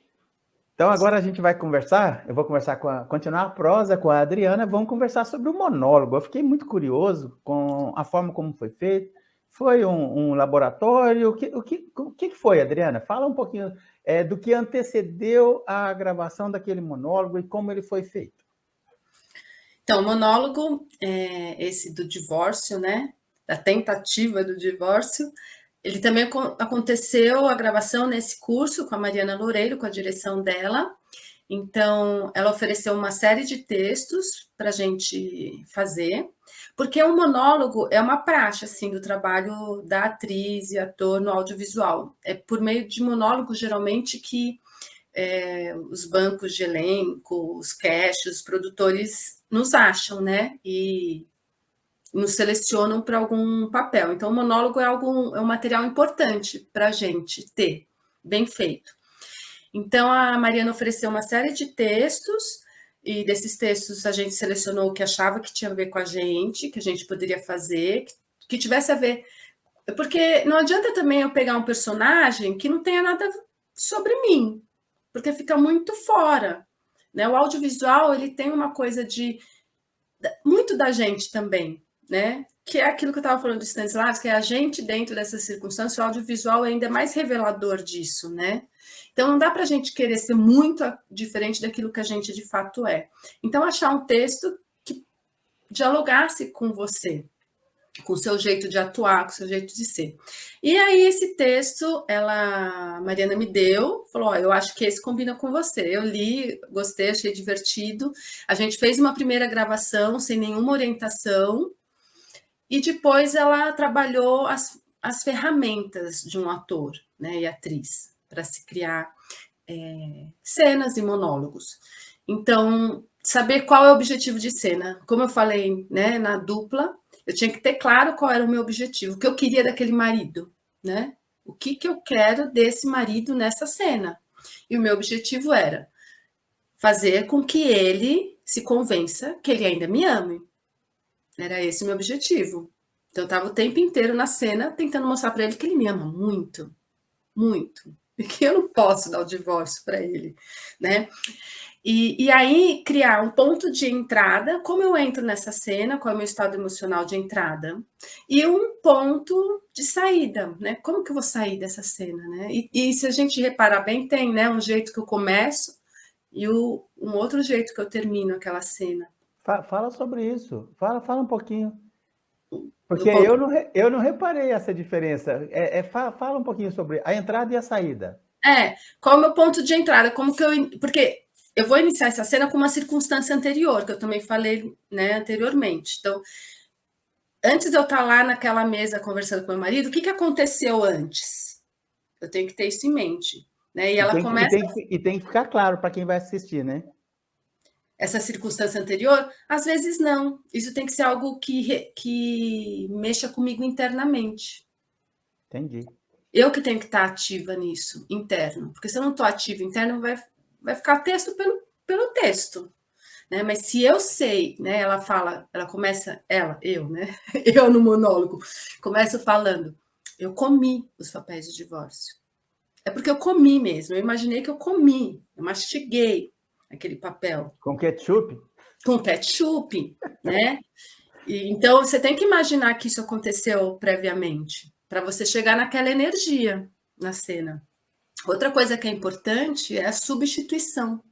Então agora a gente vai conversar, eu vou conversar continuar a prosa com a Adriana, vamos conversar sobre o monólogo. Eu fiquei muito curioso com a forma como foi feito. Foi um laboratório? O que foi, Adriana? Fala um pouquinho do que antecedeu a gravação daquele monólogo e como ele foi feito. Então, o monólogo, esse do divórcio, né? Da tentativa do divórcio, ele também aconteceu a gravação nesse curso com a Mariana Loureiro, com a direção dela. Então, ela ofereceu uma série de textos para a gente fazer, porque o monólogo é uma praxe assim, do trabalho da atriz e ator no audiovisual. É por meio de monólogo, geralmente, que os bancos de elenco, os casts, os produtores nos acham, né? E nos selecionam para algum papel. Então, o monólogo é um material importante para a gente ter, bem feito. Então, a Mariana ofereceu uma série de textos, e desses textos a gente selecionou o que achava que tinha a ver com a gente poderia fazer, que tivesse a ver... Porque não adianta também eu pegar um personagem que não tenha nada sobre mim, porque fica muito fora. Né? O audiovisual, ele tem uma coisa muito da gente também, né? Que é aquilo que eu estava falando do Stanislavski, que é a gente dentro dessa circunstância, o audiovisual ainda é mais revelador disso, né? Então, não dá para a gente querer ser muito diferente daquilo que a gente de fato é. Então, achar um texto que dialogasse com você, com o seu jeito de atuar, com o seu jeito de ser. E aí, esse texto, a Mariana me deu, falou, eu acho que esse combina com você. Eu li, gostei, achei divertido. A gente fez uma primeira gravação, sem nenhuma orientação, e depois ela trabalhou as ferramentas de um ator, né, e atriz, para se criar cenas e monólogos. Então, saber qual é o objetivo de cena. Como eu falei, né, na dupla, eu tinha que ter claro qual era o meu objetivo, o que eu queria daquele marido, né? O que eu quero desse marido nessa cena. E o meu objetivo era fazer com que ele se convença que ele ainda me ame. Era esse o meu objetivo. Então, eu estava o tempo inteiro na cena tentando mostrar para ele que ele me ama muito, muito. E que eu não posso dar o divórcio para ele, né? E aí, criar um ponto de entrada, como eu entro nessa cena, qual é o meu estado emocional de entrada, e um ponto de saída, né? Como que eu vou sair dessa cena, né? E se a gente reparar bem, tem, né, um jeito que eu começo e um outro jeito que eu termino aquela cena. Fala sobre isso, fala um pouquinho. Porque eu não reparei essa diferença. Fala um pouquinho sobre a entrada e a saída. Qual é o meu ponto de entrada? Porque eu vou iniciar essa cena com uma circunstância anterior, que eu também falei, né, anteriormente. Então, antes de eu estar lá naquela mesa conversando com meu marido, o que aconteceu antes? Eu tenho que ter isso em mente. Né? E ela começa... E tem que ficar claro para quem vai assistir, né? Essa circunstância anterior, às vezes não. Isso tem que ser algo que mexa comigo internamente. Entendi. Eu que tenho que estar ativa nisso, interno. Porque se eu não estou ativa interno, vai ficar texto pelo texto. Né? Mas se eu sei, né? Eu, né? Eu no monólogo, começo falando, eu comi os papéis de divórcio. É porque eu comi mesmo, eu imaginei que eu comi, eu mastiguei. aquele papel. Com ketchup? Com ketchup, né? Então, você tem que imaginar que isso aconteceu previamente, para você chegar naquela energia na cena. Outra coisa que é importante é a substituição,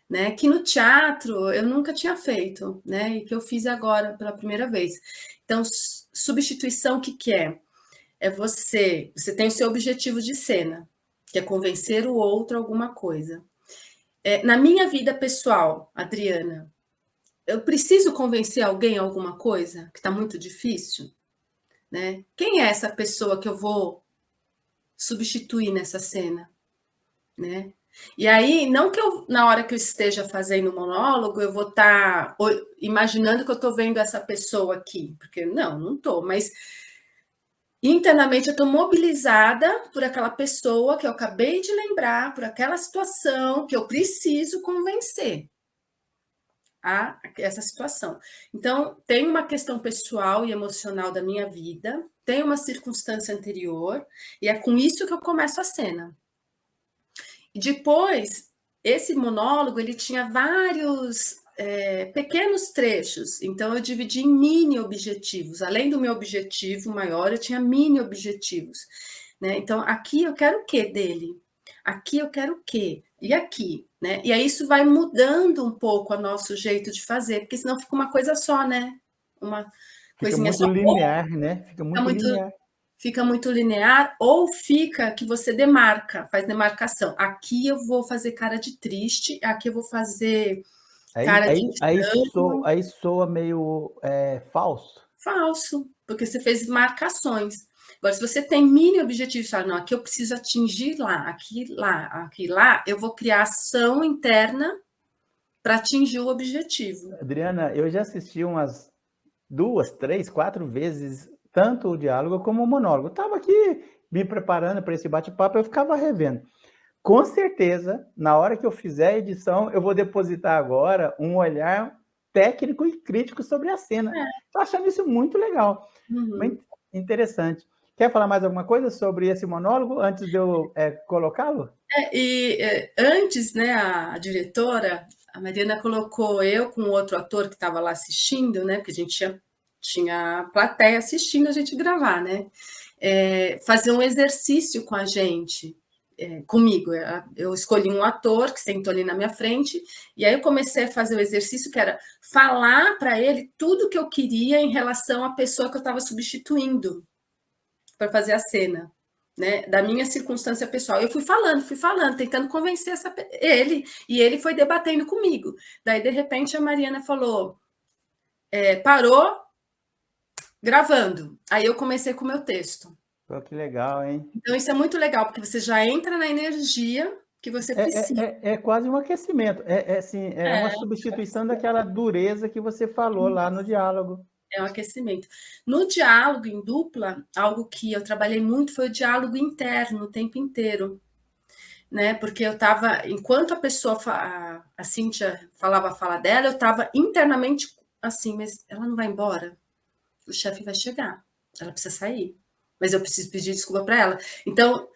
né? Que no teatro eu nunca tinha feito, né? E que eu fiz agora pela primeira vez. Então, substituição, o que é? É você tem o seu objetivo de cena, que é convencer o outro a alguma coisa. Na minha vida pessoal, Adriana, eu preciso convencer alguém a alguma coisa que está muito difícil, né? Quem é essa pessoa que eu vou substituir nessa cena, né? E aí, não que eu, na hora que eu esteja fazendo o monólogo, eu vou estar imaginando que eu estou vendo essa pessoa aqui, porque não estou, mas internamente eu estou mobilizada por aquela pessoa que eu acabei de lembrar, por aquela situação que eu preciso convencer a essa situação. Então, tem uma questão pessoal e emocional da minha vida, tem uma circunstância anterior, e é com isso que eu começo a cena. E depois, esse monólogo, ele tinha vários pequenos trechos, então eu dividi em mini objetivos. Além do meu objetivo maior, eu tinha mini objetivos, né? Então, aqui eu quero o quê dele? Aqui eu quero o quê? E aqui, né? E aí isso vai mudando um pouco o nosso jeito de fazer, porque senão fica uma coisa só, né? Uma coisinha Fica muito só. linear, né? Fica muito linear. Fica muito linear, ou fica que você demarca, faz demarcação. Aqui eu vou fazer cara de triste, aqui eu vou fazer cara de estranho. Aí soa meio falso. Falso, porque você fez marcações. Agora, se você tem mini objetivos, fala, não, aqui eu preciso atingir lá, aqui lá, eu vou criar ação interna para atingir o objetivo. Adriana, eu já assisti umas 2, 3, 4 vezes tanto o diálogo como o monólogo. Estava aqui me preparando para esse bate-papo, eu ficava revendo. Com certeza, na hora que eu fizer a edição, eu vou depositar agora um olhar técnico e crítico sobre a cena. Estou achando isso muito legal, muito interessante. Quer falar mais alguma coisa sobre esse monólogo antes de eu colocá-lo? Antes, né, a diretora, a Mariana, colocou eu com outro ator que estava lá assistindo, né, porque a gente tinha plateia assistindo a gente gravar, né, fazer um exercício com a gente, comigo. Eu escolhi um ator que sentou ali na minha frente, e aí eu comecei a fazer o exercício que era falar para ele tudo que eu queria em relação à pessoa que eu estava substituindo para fazer a cena, né, da minha circunstância pessoal. Eu fui falando, tentando convencer ele, e ele foi debatendo comigo. Daí, de repente, a Mariana falou, parou, gravando. Aí eu comecei com o meu texto. Pô, que legal, hein? Então, isso é muito legal, porque você já entra na energia que você precisa. É quase um aquecimento. Assim, uma substituição daquela dureza que você falou lá no diálogo. É um aquecimento. No diálogo em dupla, algo que eu trabalhei muito foi o diálogo interno o tempo inteiro, né? Porque eu estava, enquanto a pessoa, a Cíntia falava a fala dela, eu estava internamente assim, mas ela não vai embora? O chefe vai chegar, ela precisa sair, mas eu preciso pedir desculpa para ela. Então,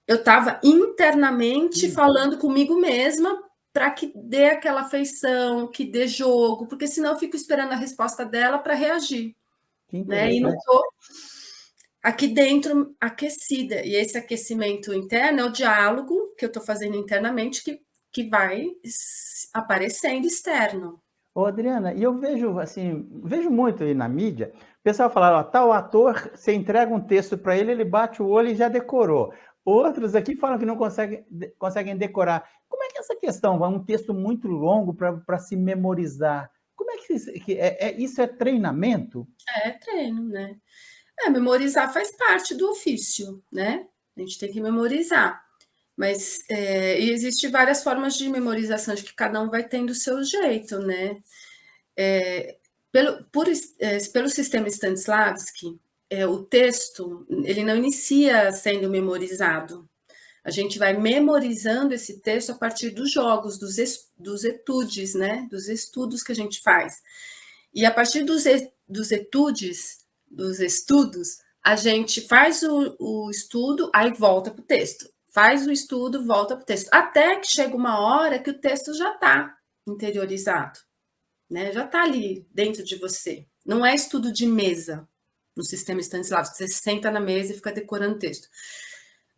eu estava internamente falando comigo mesma para que dê aquela afeição, que dê jogo, porque senão eu fico esperando a resposta dela para reagir, né? E não estou aqui dentro aquecida. E esse aquecimento interno é o diálogo que eu estou fazendo internamente que vai aparecendo externo. Ô, Adriana, e eu vejo muito aí na mídia, o pessoal fala, ó, tal ator, você entrega um texto para ele, ele bate o olho e já decorou. Outros aqui falam que não conseguem decorar. Como é que é essa questão? É um texto muito longo para se memorizar. Como é que isso é treinamento? É treino, né? Memorizar faz parte do ofício, né? A gente tem que memorizar. Mas existem várias formas de memorização, acho que cada um vai tendo o seu jeito, né? Pelo sistema Stanislavski, o texto ele não inicia sendo memorizado. A gente vai memorizando esse texto a partir dos jogos, dos etudes, né? Dos estudos que a gente faz. E a partir dos estudos, a gente faz o estudo, aí volta para o texto. faz o estudo, volta para o texto. Até que chega uma hora que o texto já está interiorizado, né? Já está ali dentro de você. Não é estudo de mesa no sistema Stanislavski, você senta na mesa e fica decorando texto.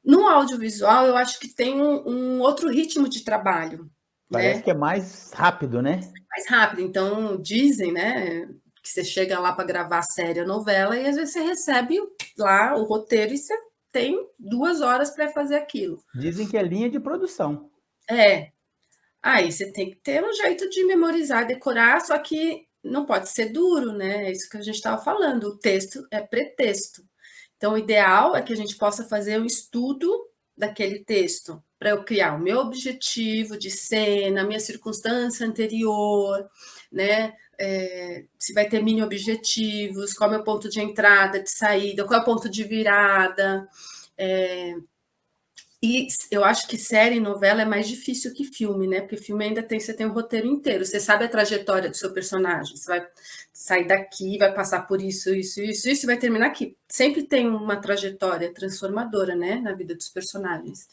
No audiovisual, eu acho que tem um outro ritmo de trabalho. Parece né? que é mais rápido, né? Mais rápido. Então, dizem, né, que você chega lá para gravar a série, a novela, e às vezes você recebe lá o roteiro e você tem 2 horas para fazer aquilo. Dizem que é linha de produção. Aí você tem que ter um jeito de memorizar, decorar, só que não pode ser duro, né? É isso que a gente estava falando. O texto é pretexto. Então, o ideal é que a gente possa fazer um estudo daquele texto, para eu criar o meu objetivo de cena, a minha circunstância anterior, né? Se vai ter mini objetivos, qual é o meu ponto de entrada, de saída, qual é o ponto de virada. E eu acho que série e novela é mais difícil que filme, né? Porque filme ainda você tem um roteiro inteiro, você sabe a trajetória do seu personagem, você vai sair daqui, vai passar por isso, isso, isso, isso, e vai terminar aqui. Sempre tem uma trajetória transformadora, né, na vida dos personagens.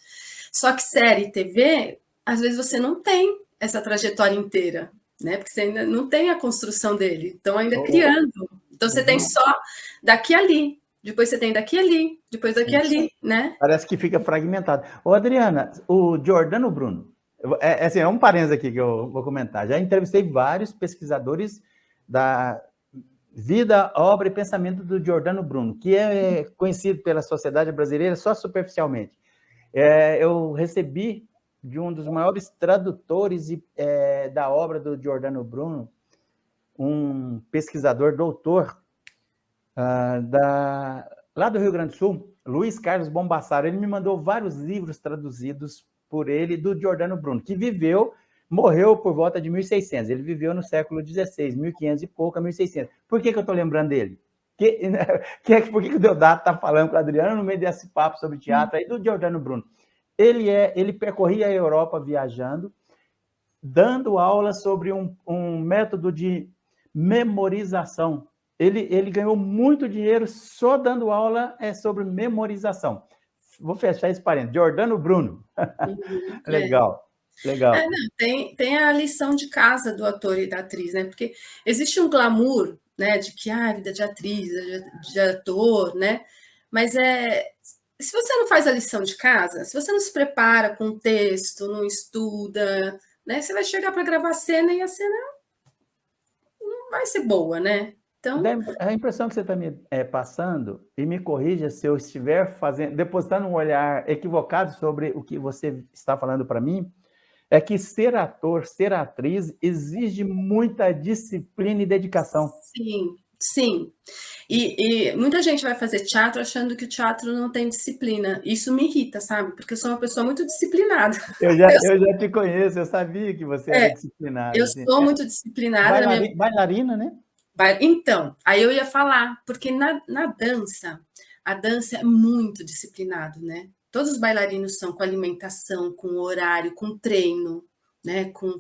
Só que série e TV, às vezes você não tem essa trajetória inteira, né? Porque você ainda não tem a construção dele, então ainda criando. Então você tem só daqui a ali, depois você tem daqui a ali, depois daqui a ali, né? Parece que fica fragmentado. Ô, Adriana, o Giordano Bruno, assim, é um parênteses aqui que eu vou comentar. Já entrevistei vários pesquisadores da vida, obra e pensamento do Giordano Bruno, que é conhecido pela sociedade brasileira só superficialmente. Eu recebi de um dos maiores tradutores da obra do Giordano Bruno, um pesquisador doutor lá do Rio Grande do Sul, Luiz Carlos Bombassaro. Ele me mandou vários livros traduzidos por ele, do Giordano Bruno, que morreu por volta de 1600. Ele viveu no século XVI, 1500 e pouco a 1600. Por que eu estou lembrando dele? Por que o Deodato está falando com o Adriano no meio desse papo sobre teatro aí do Giordano Bruno? Ele percorria a Europa viajando, dando aula sobre um método de memorização. Ele ganhou muito dinheiro só dando aula sobre memorização. Vou fechar esse parênteses. Giordano Bruno. Legal. Não, tem a lição de casa do ator e da atriz, né? Porque existe um glamour, né, de que a vida de atriz, de ator, né? Mas se você não faz a lição de casa, se você não se prepara com o texto, não estuda, né? Você vai chegar para gravar a cena e a cena não vai ser boa, né? Então, a impressão que você está me passando, e me corrija se eu estiver depositando um olhar equivocado sobre o que você está falando para mim, é que ser ator, ser atriz, exige muita disciplina e dedicação. Sim. E muita gente vai fazer teatro achando que o teatro não tem disciplina. Isso me irrita, sabe? Porque eu sou uma pessoa muito disciplinada. Eu já te conheço, eu sabia que você era disciplinada. Eu sou muito disciplinada. Bailarina, né? Então, aí eu ia falar, porque na dança, a dança é muito disciplinado, né? Todos os bailarinos são com alimentação, com horário, com treino, né? Com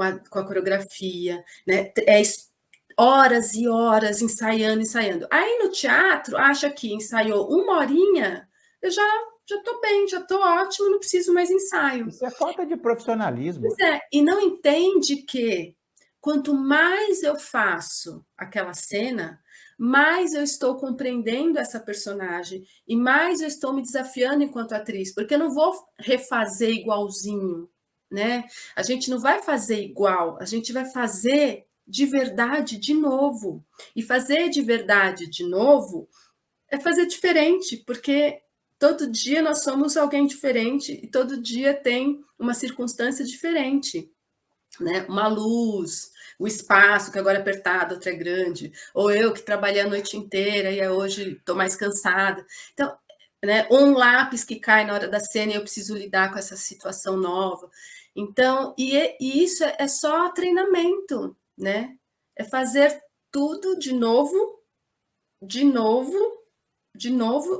a coreografia, né? Horas e horas ensaiando. Aí no teatro, acha que ensaiou 1 horinha, eu já estou bem, já estou ótimo, não preciso mais ensaio. Isso é falta de profissionalismo. Pois é, e não entende que quanto mais eu faço aquela cena, mais eu estou compreendendo essa personagem e mais eu estou me desafiando enquanto atriz, porque eu não vou refazer igualzinho, né? A gente não vai fazer igual, a gente vai fazer de verdade de novo. E fazer de verdade de novo é fazer diferente, porque todo dia nós somos alguém diferente e todo dia tem uma circunstância diferente, né? Uma luz, o espaço que agora é apertado, outro é grande, ou eu que trabalhei a noite inteira e hoje estou mais cansada. Então, né, um lápis que cai na hora da cena e eu preciso lidar com essa situação nova. Então, e isso é só treinamento, né? É fazer tudo de novo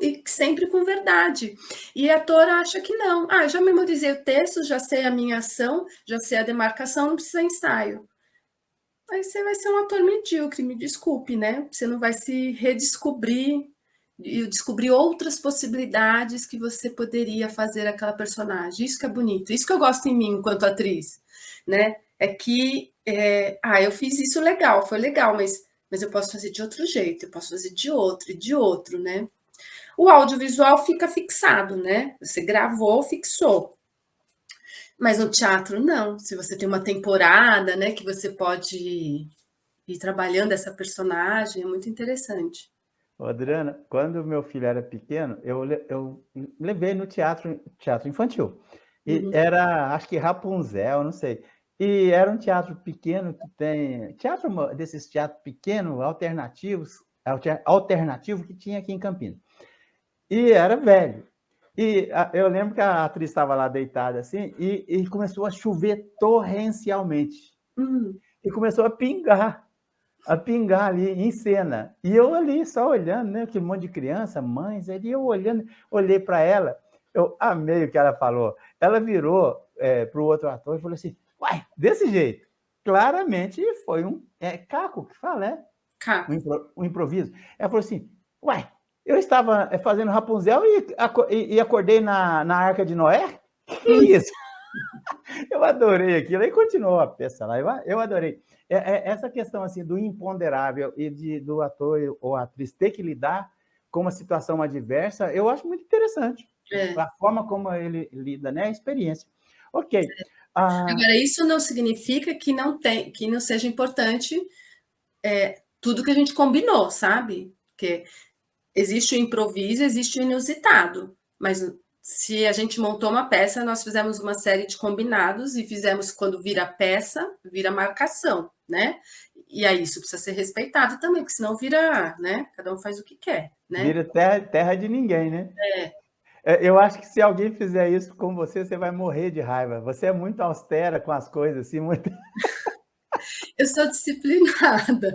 e sempre com verdade. E a ator acha que não. Já memorizei o texto, já sei a minha ação, já sei a demarcação, não precisa ensaio. Aí você vai ser um ator medíocre, me desculpe, né? Você não vai se redescobrir e eu descobri outras possibilidades que você poderia fazer aquela personagem. Isso que é bonito, isso que eu gosto em mim enquanto atriz, né? É que, eu fiz isso legal, foi legal, mas eu posso fazer de outro jeito, eu posso fazer de outro e de outro, né? O audiovisual fica fixado, né? Você gravou, fixou. Mas no teatro, não. Se você tem uma temporada, né, que você pode ir trabalhando essa personagem, é muito interessante. Ô, Adriana, quando meu filho era pequeno, eu levei no teatro infantil. E era, acho que Rapunzel, não sei. E era um teatro pequeno que tem... desses teatros pequenos, alternativo que tinha aqui em Campinas. E era velho. E eu lembro que a atriz estava lá deitada assim, e começou a chover torrencialmente. E começou a pingar ali em cena. E eu ali só olhando, né? Aquele monte de criança, mães, ali eu olhando, olhei para ela, eu amei o que ela falou. Ela virou para o outro ator e falou assim: uai, desse jeito. Claramente foi um caco que fala, né? Caco. Um improviso. Ela falou assim: uai, eu estava fazendo Rapunzel e acordei na Arca de Noé? Que isso? Eu adorei aquilo. Aí continuou a peça lá. Eu adorei. Essa questão assim, do imponderável e do ator ou atriz ter que lidar com uma situação adversa, eu acho muito interessante. A forma como ele lida, né? A experiência. Ok. Agora, isso não significa que não seja importante tudo que a gente combinou, sabe? Porque existe o improviso, existe o inusitado. Mas se a gente montou uma peça, nós fizemos uma série de combinados e fizemos, quando vira peça, vira marcação, né? E aí isso precisa ser respeitado também, porque senão vira, né? Cada um faz o que quer, né? Vira terra de ninguém, né? Eu acho que se alguém fizer isso com você, você vai morrer de raiva. Você é muito austera com as coisas, assim, muito... Eu sou disciplinada.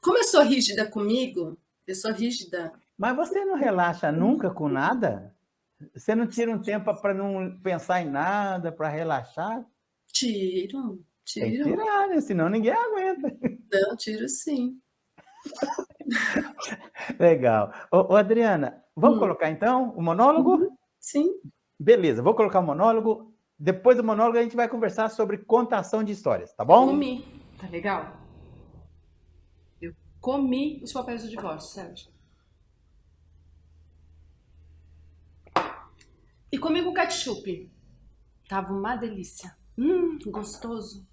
Como eu sou rígida comigo, eu sou rígida. Mas você não relaxa nunca com nada? Você não tira um tempo para não pensar em nada, para relaxar? Tiro. Tem que tirar, né? Senão ninguém aguenta. Não, tiro sim. Legal. Ô, Adriana, vamos colocar então o monólogo? Sim. Beleza, vou colocar o monólogo. Depois do monólogo a gente vai conversar sobre contação de histórias, tá bom? Comi, tá legal? Eu comi os papéis do divórcio, Sérgio. E comi com ketchup. Tava uma delícia. Gostoso.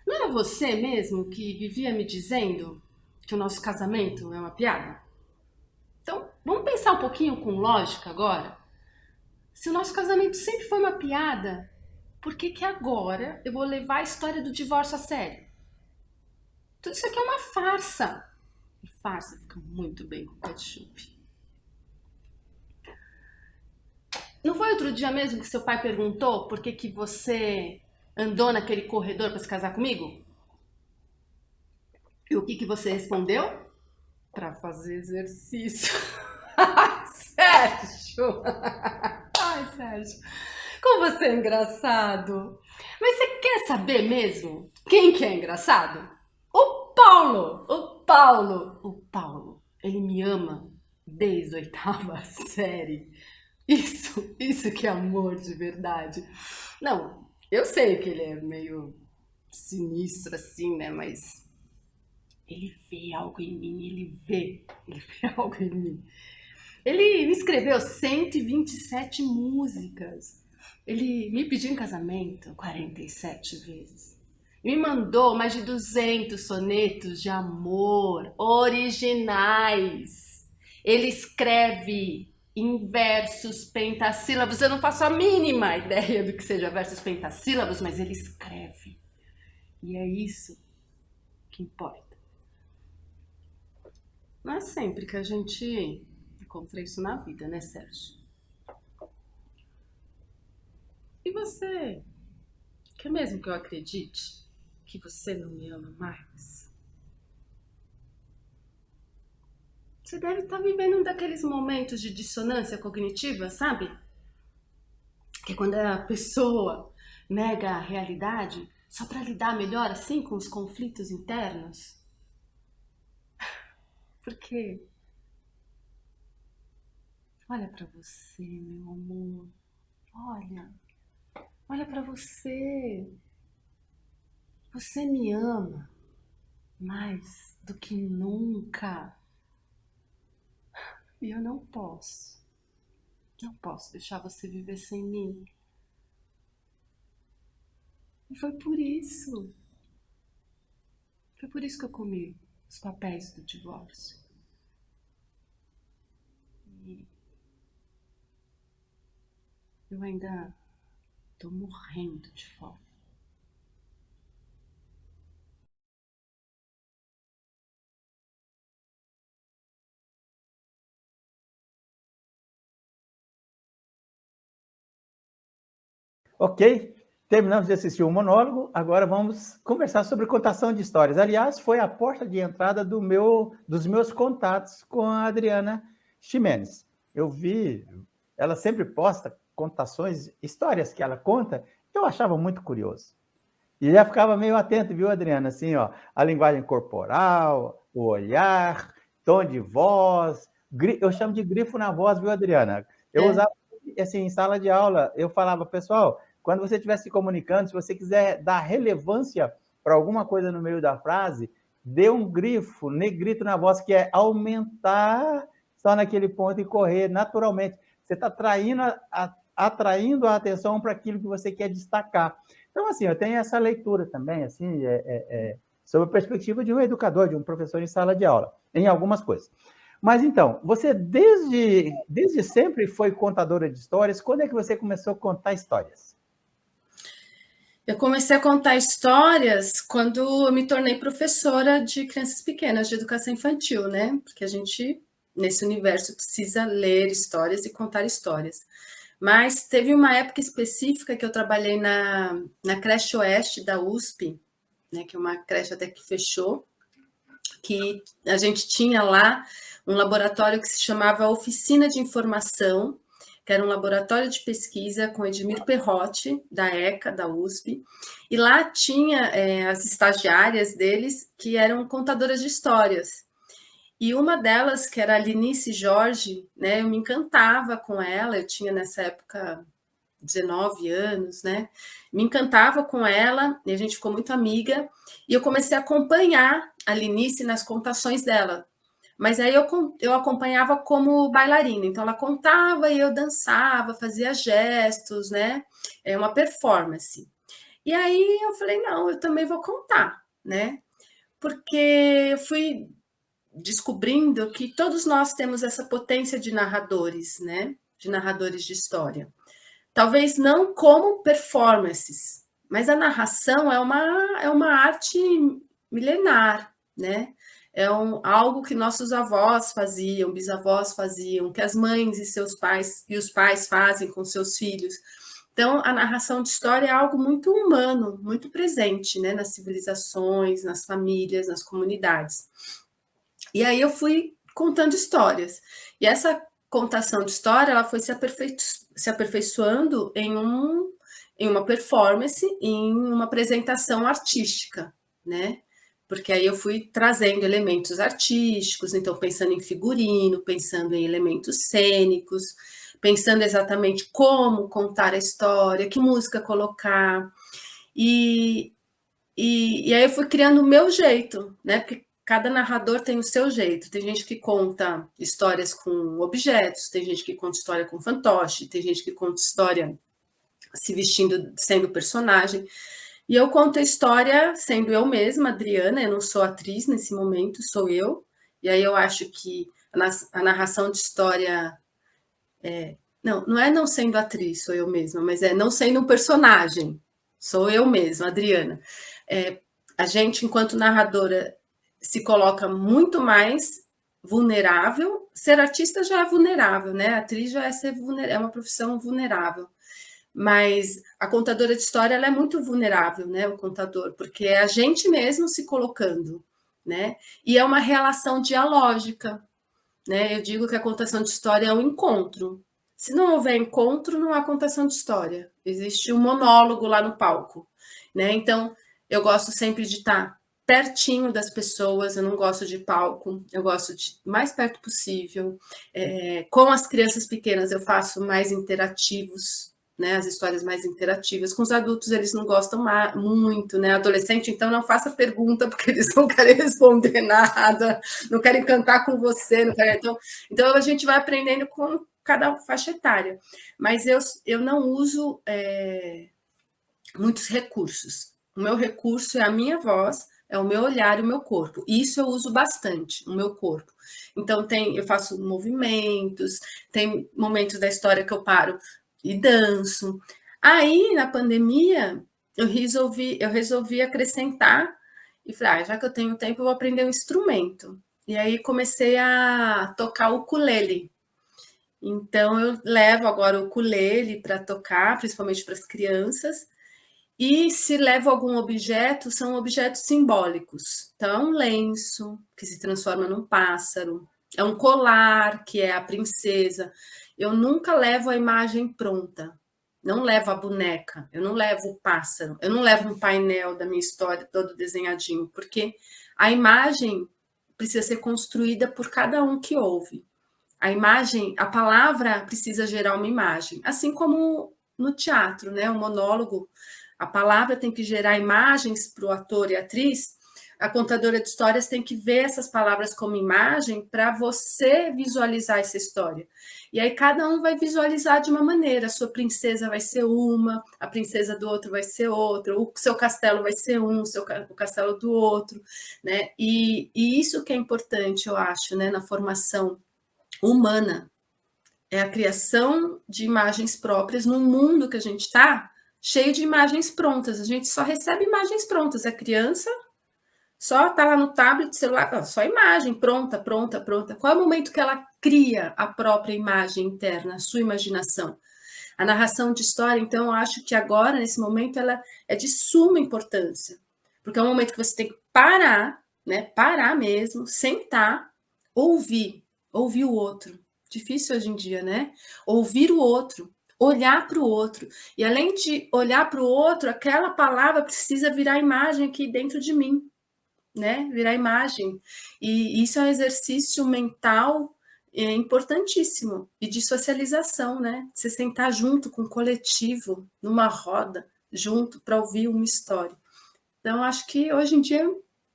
Não era você mesmo que vivia me dizendo que o nosso casamento é uma piada? Então, vamos pensar um pouquinho com lógica agora? Se o nosso casamento sempre foi uma piada, por que agora eu vou levar a história do divórcio a sério? Tudo isso aqui é uma farsa. E farsa fica muito bem com ketchup. Não foi outro dia mesmo que seu pai perguntou por que você andou naquele corredor para se casar comigo? E o que você respondeu? Para fazer exercício. Ai, Sérgio! Ai, Sérgio, como você é engraçado. Mas você quer saber mesmo quem que é engraçado? O Paulo! O Paulo, ele me ama desde a 8ª série. Isso que é amor de verdade. Não, eu sei que ele é meio sinistro assim, né? Mas ele vê algo em mim, ele vê algo em mim. Ele me escreveu 127 músicas. Ele me pediu em casamento 47 vezes. E me mandou mais de 200 sonetos de amor originais. Ele escreve em versos pentassílabos. Eu não faço a mínima ideia do que seja versos pentassílabos, mas ele escreve. E é isso que importa. Não é sempre que a gente encontra isso na vida, né, Sérgio? E você quer mesmo que eu acredite que você não me ama mais? Você deve estar vivendo um daqueles momentos de dissonância cognitiva, sabe? Que é quando a pessoa nega a realidade só para lidar melhor assim com os conflitos internos. Porque olha para você, meu amor. Olha para você. Você me ama mais do que nunca. E eu não posso deixar você viver sem mim. E foi por isso que eu comi os papéis do divórcio. E eu ainda tô morrendo de fome. Ok, terminamos de assistir o monólogo, agora vamos conversar sobre contação de histórias. Aliás, foi a porta de entrada dos meus contatos com a Adriana Ximenes. Eu vi, ela sempre posta contações, histórias que ela conta, eu achava muito curioso. E já ficava meio atento, viu, Adriana? Assim, ó, a linguagem corporal, o olhar, tom de voz, eu chamo de grifo na voz, viu, Adriana? Eu usava, assim, em sala de aula, eu falava, pessoal, quando você estiver se comunicando, se você quiser dar relevância para alguma coisa no meio da frase, dê um grifo, negrito na voz, que é aumentar só naquele ponto e correr naturalmente. Você está atraindo a atenção para aquilo que você quer destacar. Então, assim, eu tenho essa leitura também, assim, sob a perspectiva de um educador, de um professor em sala de aula, em algumas coisas. Mas, então, você desde sempre foi contadora de histórias. Quando é que você começou a contar histórias? Eu comecei a contar histórias quando eu me tornei professora de crianças pequenas, de educação infantil, né? Porque a gente, nesse universo, precisa ler histórias e contar histórias. Mas teve uma época específica que eu trabalhei na creche Oeste da USP, né, que é uma creche até que fechou, que a gente tinha lá um laboratório que se chamava Oficina de Informação, que era um laboratório de pesquisa com Edmir Perrotti, da ECA, da USP, e lá tinha as estagiárias deles, que eram contadoras de histórias. E uma delas, que era a Linice Jorge, né, eu me encantava com ela, eu tinha nessa época 19 anos, né, me encantava com ela, e a gente ficou muito amiga, e eu comecei a acompanhar a Linice nas contações dela. Mas aí eu acompanhava como bailarina, então ela contava e eu dançava, fazia gestos, né? É uma performance. E aí eu falei, não, eu também vou contar, né? Porque eu fui descobrindo que todos nós temos essa potência de narradores, né? De narradores de história. Talvez não como performances, mas a narração é uma arte milenar, né? Algo que nossos avós faziam, bisavós faziam, que as mães e seus pais e os pais fazem com seus filhos. Então, a narração de história é algo muito humano, muito presente, né, nas civilizações, nas famílias, nas comunidades. E aí eu fui contando histórias. E essa contação de história, ela foi se aperfeiçoando em uma performance, em uma apresentação artística, né? Porque aí eu fui trazendo elementos artísticos, então pensando em figurino, pensando em elementos cênicos, pensando exatamente como contar a história, que música colocar. E aí eu fui criando o meu jeito, né? Porque cada narrador tem o seu jeito. Tem gente que conta histórias com objetos, tem gente que conta história com fantoche, tem gente que conta história se vestindo, sendo personagem. E eu conto a história sendo eu mesma, Adriana, eu não sou atriz nesse momento, sou eu. E aí eu acho que a narração de história... Não é não sendo atriz, sou eu mesma, mas é não sendo um personagem, sou eu mesma, Adriana. A gente, enquanto narradora, se coloca muito mais vulnerável. Ser artista já é vulnerável, né? A atriz já é uma profissão vulnerável. Mas a contadora de história, ela é muito vulnerável, né? O contador, porque é a gente mesmo se colocando, né? E é uma relação dialógica, né? Eu digo que a contação de história é um encontro. Se não houver encontro, não há contação de história. Existe um monólogo lá no palco, né? Então, eu gosto sempre de estar pertinho das pessoas, eu não gosto de palco, eu gosto de mais perto possível. Com as crianças pequenas eu faço mais interativos, né, as histórias mais interativas. Com os adultos eles não gostam muito, né? Adolescente, então não faça pergunta, porque eles não querem responder nada, não querem cantar com você, não querem... Então a gente vai aprendendo com cada faixa etária. Mas eu não uso muitos recursos. O meu recurso é a minha voz, é o meu olhar e o meu corpo. Isso eu uso bastante, o meu corpo. Então eu faço movimentos, tem momentos da história que eu paro e danço. Aí, na pandemia, eu resolvi acrescentar e falei, já que eu tenho tempo, eu vou aprender um instrumento. E aí comecei a tocar o ukulele. Então eu levo agora o ukulele para tocar, principalmente para as crianças. E se levo algum objeto, são objetos simbólicos. Então, é um lenço, que se transforma num pássaro, é um colar, que é a princesa. Eu nunca levo a imagem pronta, não levo a boneca, eu não levo o pássaro, eu não levo um painel da minha história todo desenhadinho, porque a imagem precisa ser construída por cada um que ouve. A imagem, a palavra precisa gerar uma imagem, assim como no teatro, né? O monólogo, a palavra tem que gerar imagens para o ator e atriz, a contadora de histórias tem que ver essas palavras como imagem para você visualizar essa história. E aí cada um vai visualizar de uma maneira, a sua princesa vai ser uma, a princesa do outro vai ser outra, o seu castelo vai ser um, o castelo do outro, né? E isso que é importante, eu acho, né, na formação humana, é a criação de imagens próprias num mundo que a gente está cheio de imagens prontas. A gente só recebe imagens prontas. A criança só está lá no tablet, celular, só imagem pronta, pronta, pronta. Qual é o momento que ela cria a própria imagem interna, a sua imaginação? A narração de história, então, eu acho que agora, nesse momento, ela é de suma importância, porque é um momento que você tem que parar, né? Parar mesmo, sentar, ouvir o outro. Difícil hoje em dia, né? Ouvir o outro, olhar para o outro. E além de olhar para o outro, aquela palavra precisa virar imagem aqui dentro de mim, né? Virar imagem. E isso é um exercício mental importantíssimo e de socialização, né? Você sentar junto com o coletivo, numa roda, junto, para ouvir uma história. Então, acho que hoje em dia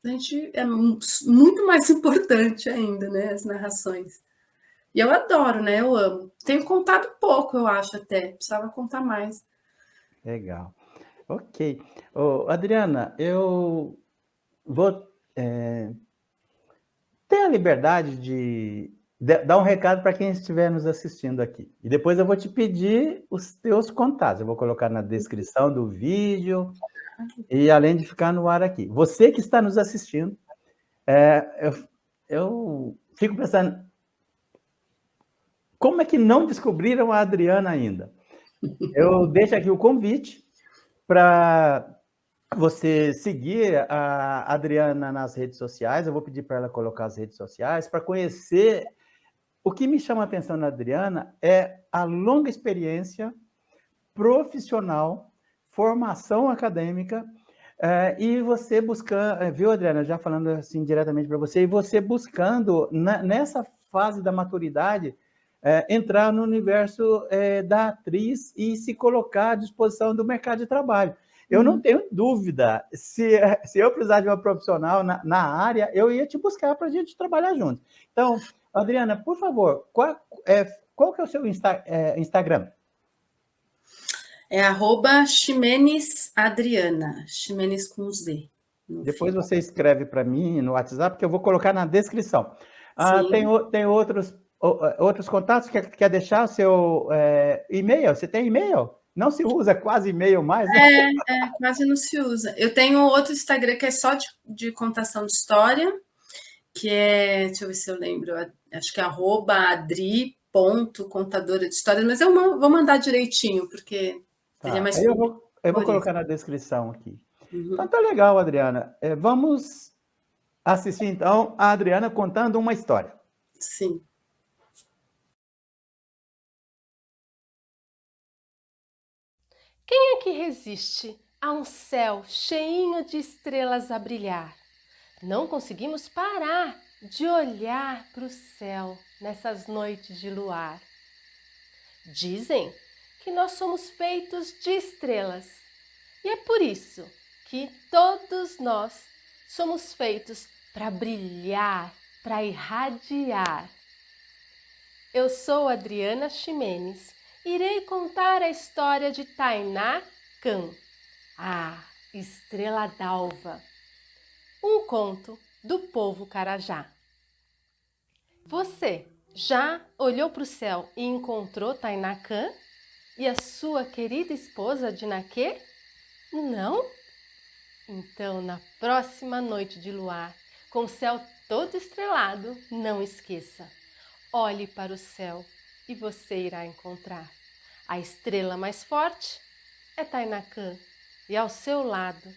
a gente é muito mais importante ainda, né? As narrações. E eu adoro, né? Eu amo. Tenho contado pouco, eu acho até. Precisava contar mais. Legal. Ok. Adriana, eu vou ter a liberdade de dar um recado para quem estiver nos assistindo aqui. E depois eu vou te pedir os teus contatos. Eu vou colocar na descrição do vídeo e além de ficar no ar aqui. Você que está nos assistindo, eu fico pensando, como é que não descobriram a Adriana ainda? Eu deixo aqui o convite para você seguir a Adriana nas redes sociais. Eu vou pedir para ela colocar as redes sociais para conhecer. O que me chama a atenção na Adriana é a longa experiência profissional, formação acadêmica, e você buscando, viu, Adriana, já falando assim diretamente para você, e você buscando, nessa fase da maturidade, entrar no universo da atriz e se colocar à disposição do mercado de trabalho. Eu não tenho dúvida, se eu precisar de uma profissional na área, eu ia te buscar para a gente trabalhar junto. Então, Adriana, por favor, qual que é o seu Instagram? É @XimenezAdriana, Ximenes com Z. Depois você escreve para mim no WhatsApp, que eu vou colocar na descrição. Tem outros contatos? Quer deixar o seu e-mail? Você tem e-mail? Não se usa quase e-mail mais, né? Quase não se usa. Eu tenho outro Instagram que é só de contação de história, que é, deixa eu ver se eu lembro, acho que é @adri.contadora de histórias, mas eu vou mandar direitinho, porque seria mais eu vou colocar na descrição aqui. Uhum. Então tá legal, Adriana. Vamos assistir então a Adriana contando uma história. Sim. Quem é que resiste a um céu cheinho de estrelas a brilhar? Não conseguimos parar de olhar para o céu nessas noites de luar. Dizem que nós somos feitos de estrelas e é por isso que todos nós somos feitos para brilhar, para irradiar. Eu sou Adriana Ximenes e irei contar a história de Tainá Khan, a Estrela d'Alva, um conto do povo Carajá. Você já olhou para o céu e encontrou Tainá Khan e a sua querida esposa Dinaquê? Não? Então, na próxima noite de luar, com o céu todo estrelado, não esqueça. Olhe para o céu e você irá encontrar. A estrela mais forte é Tainá Khan e ao seu lado,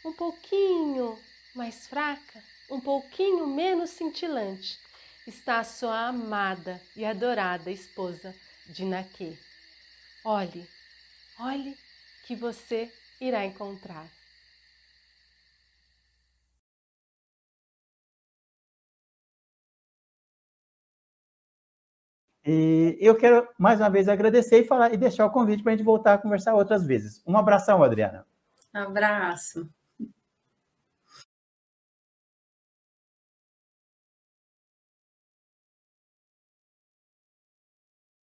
um pouquinho mais fraca, um pouquinho menos cintilante, está a sua amada e adorada esposa Dinaquê. Olhe, olhe que você irá encontrar. E eu quero mais uma vez agradecer e deixar o convite para a gente voltar a conversar outras vezes. Um abração, Adriana. Abraço.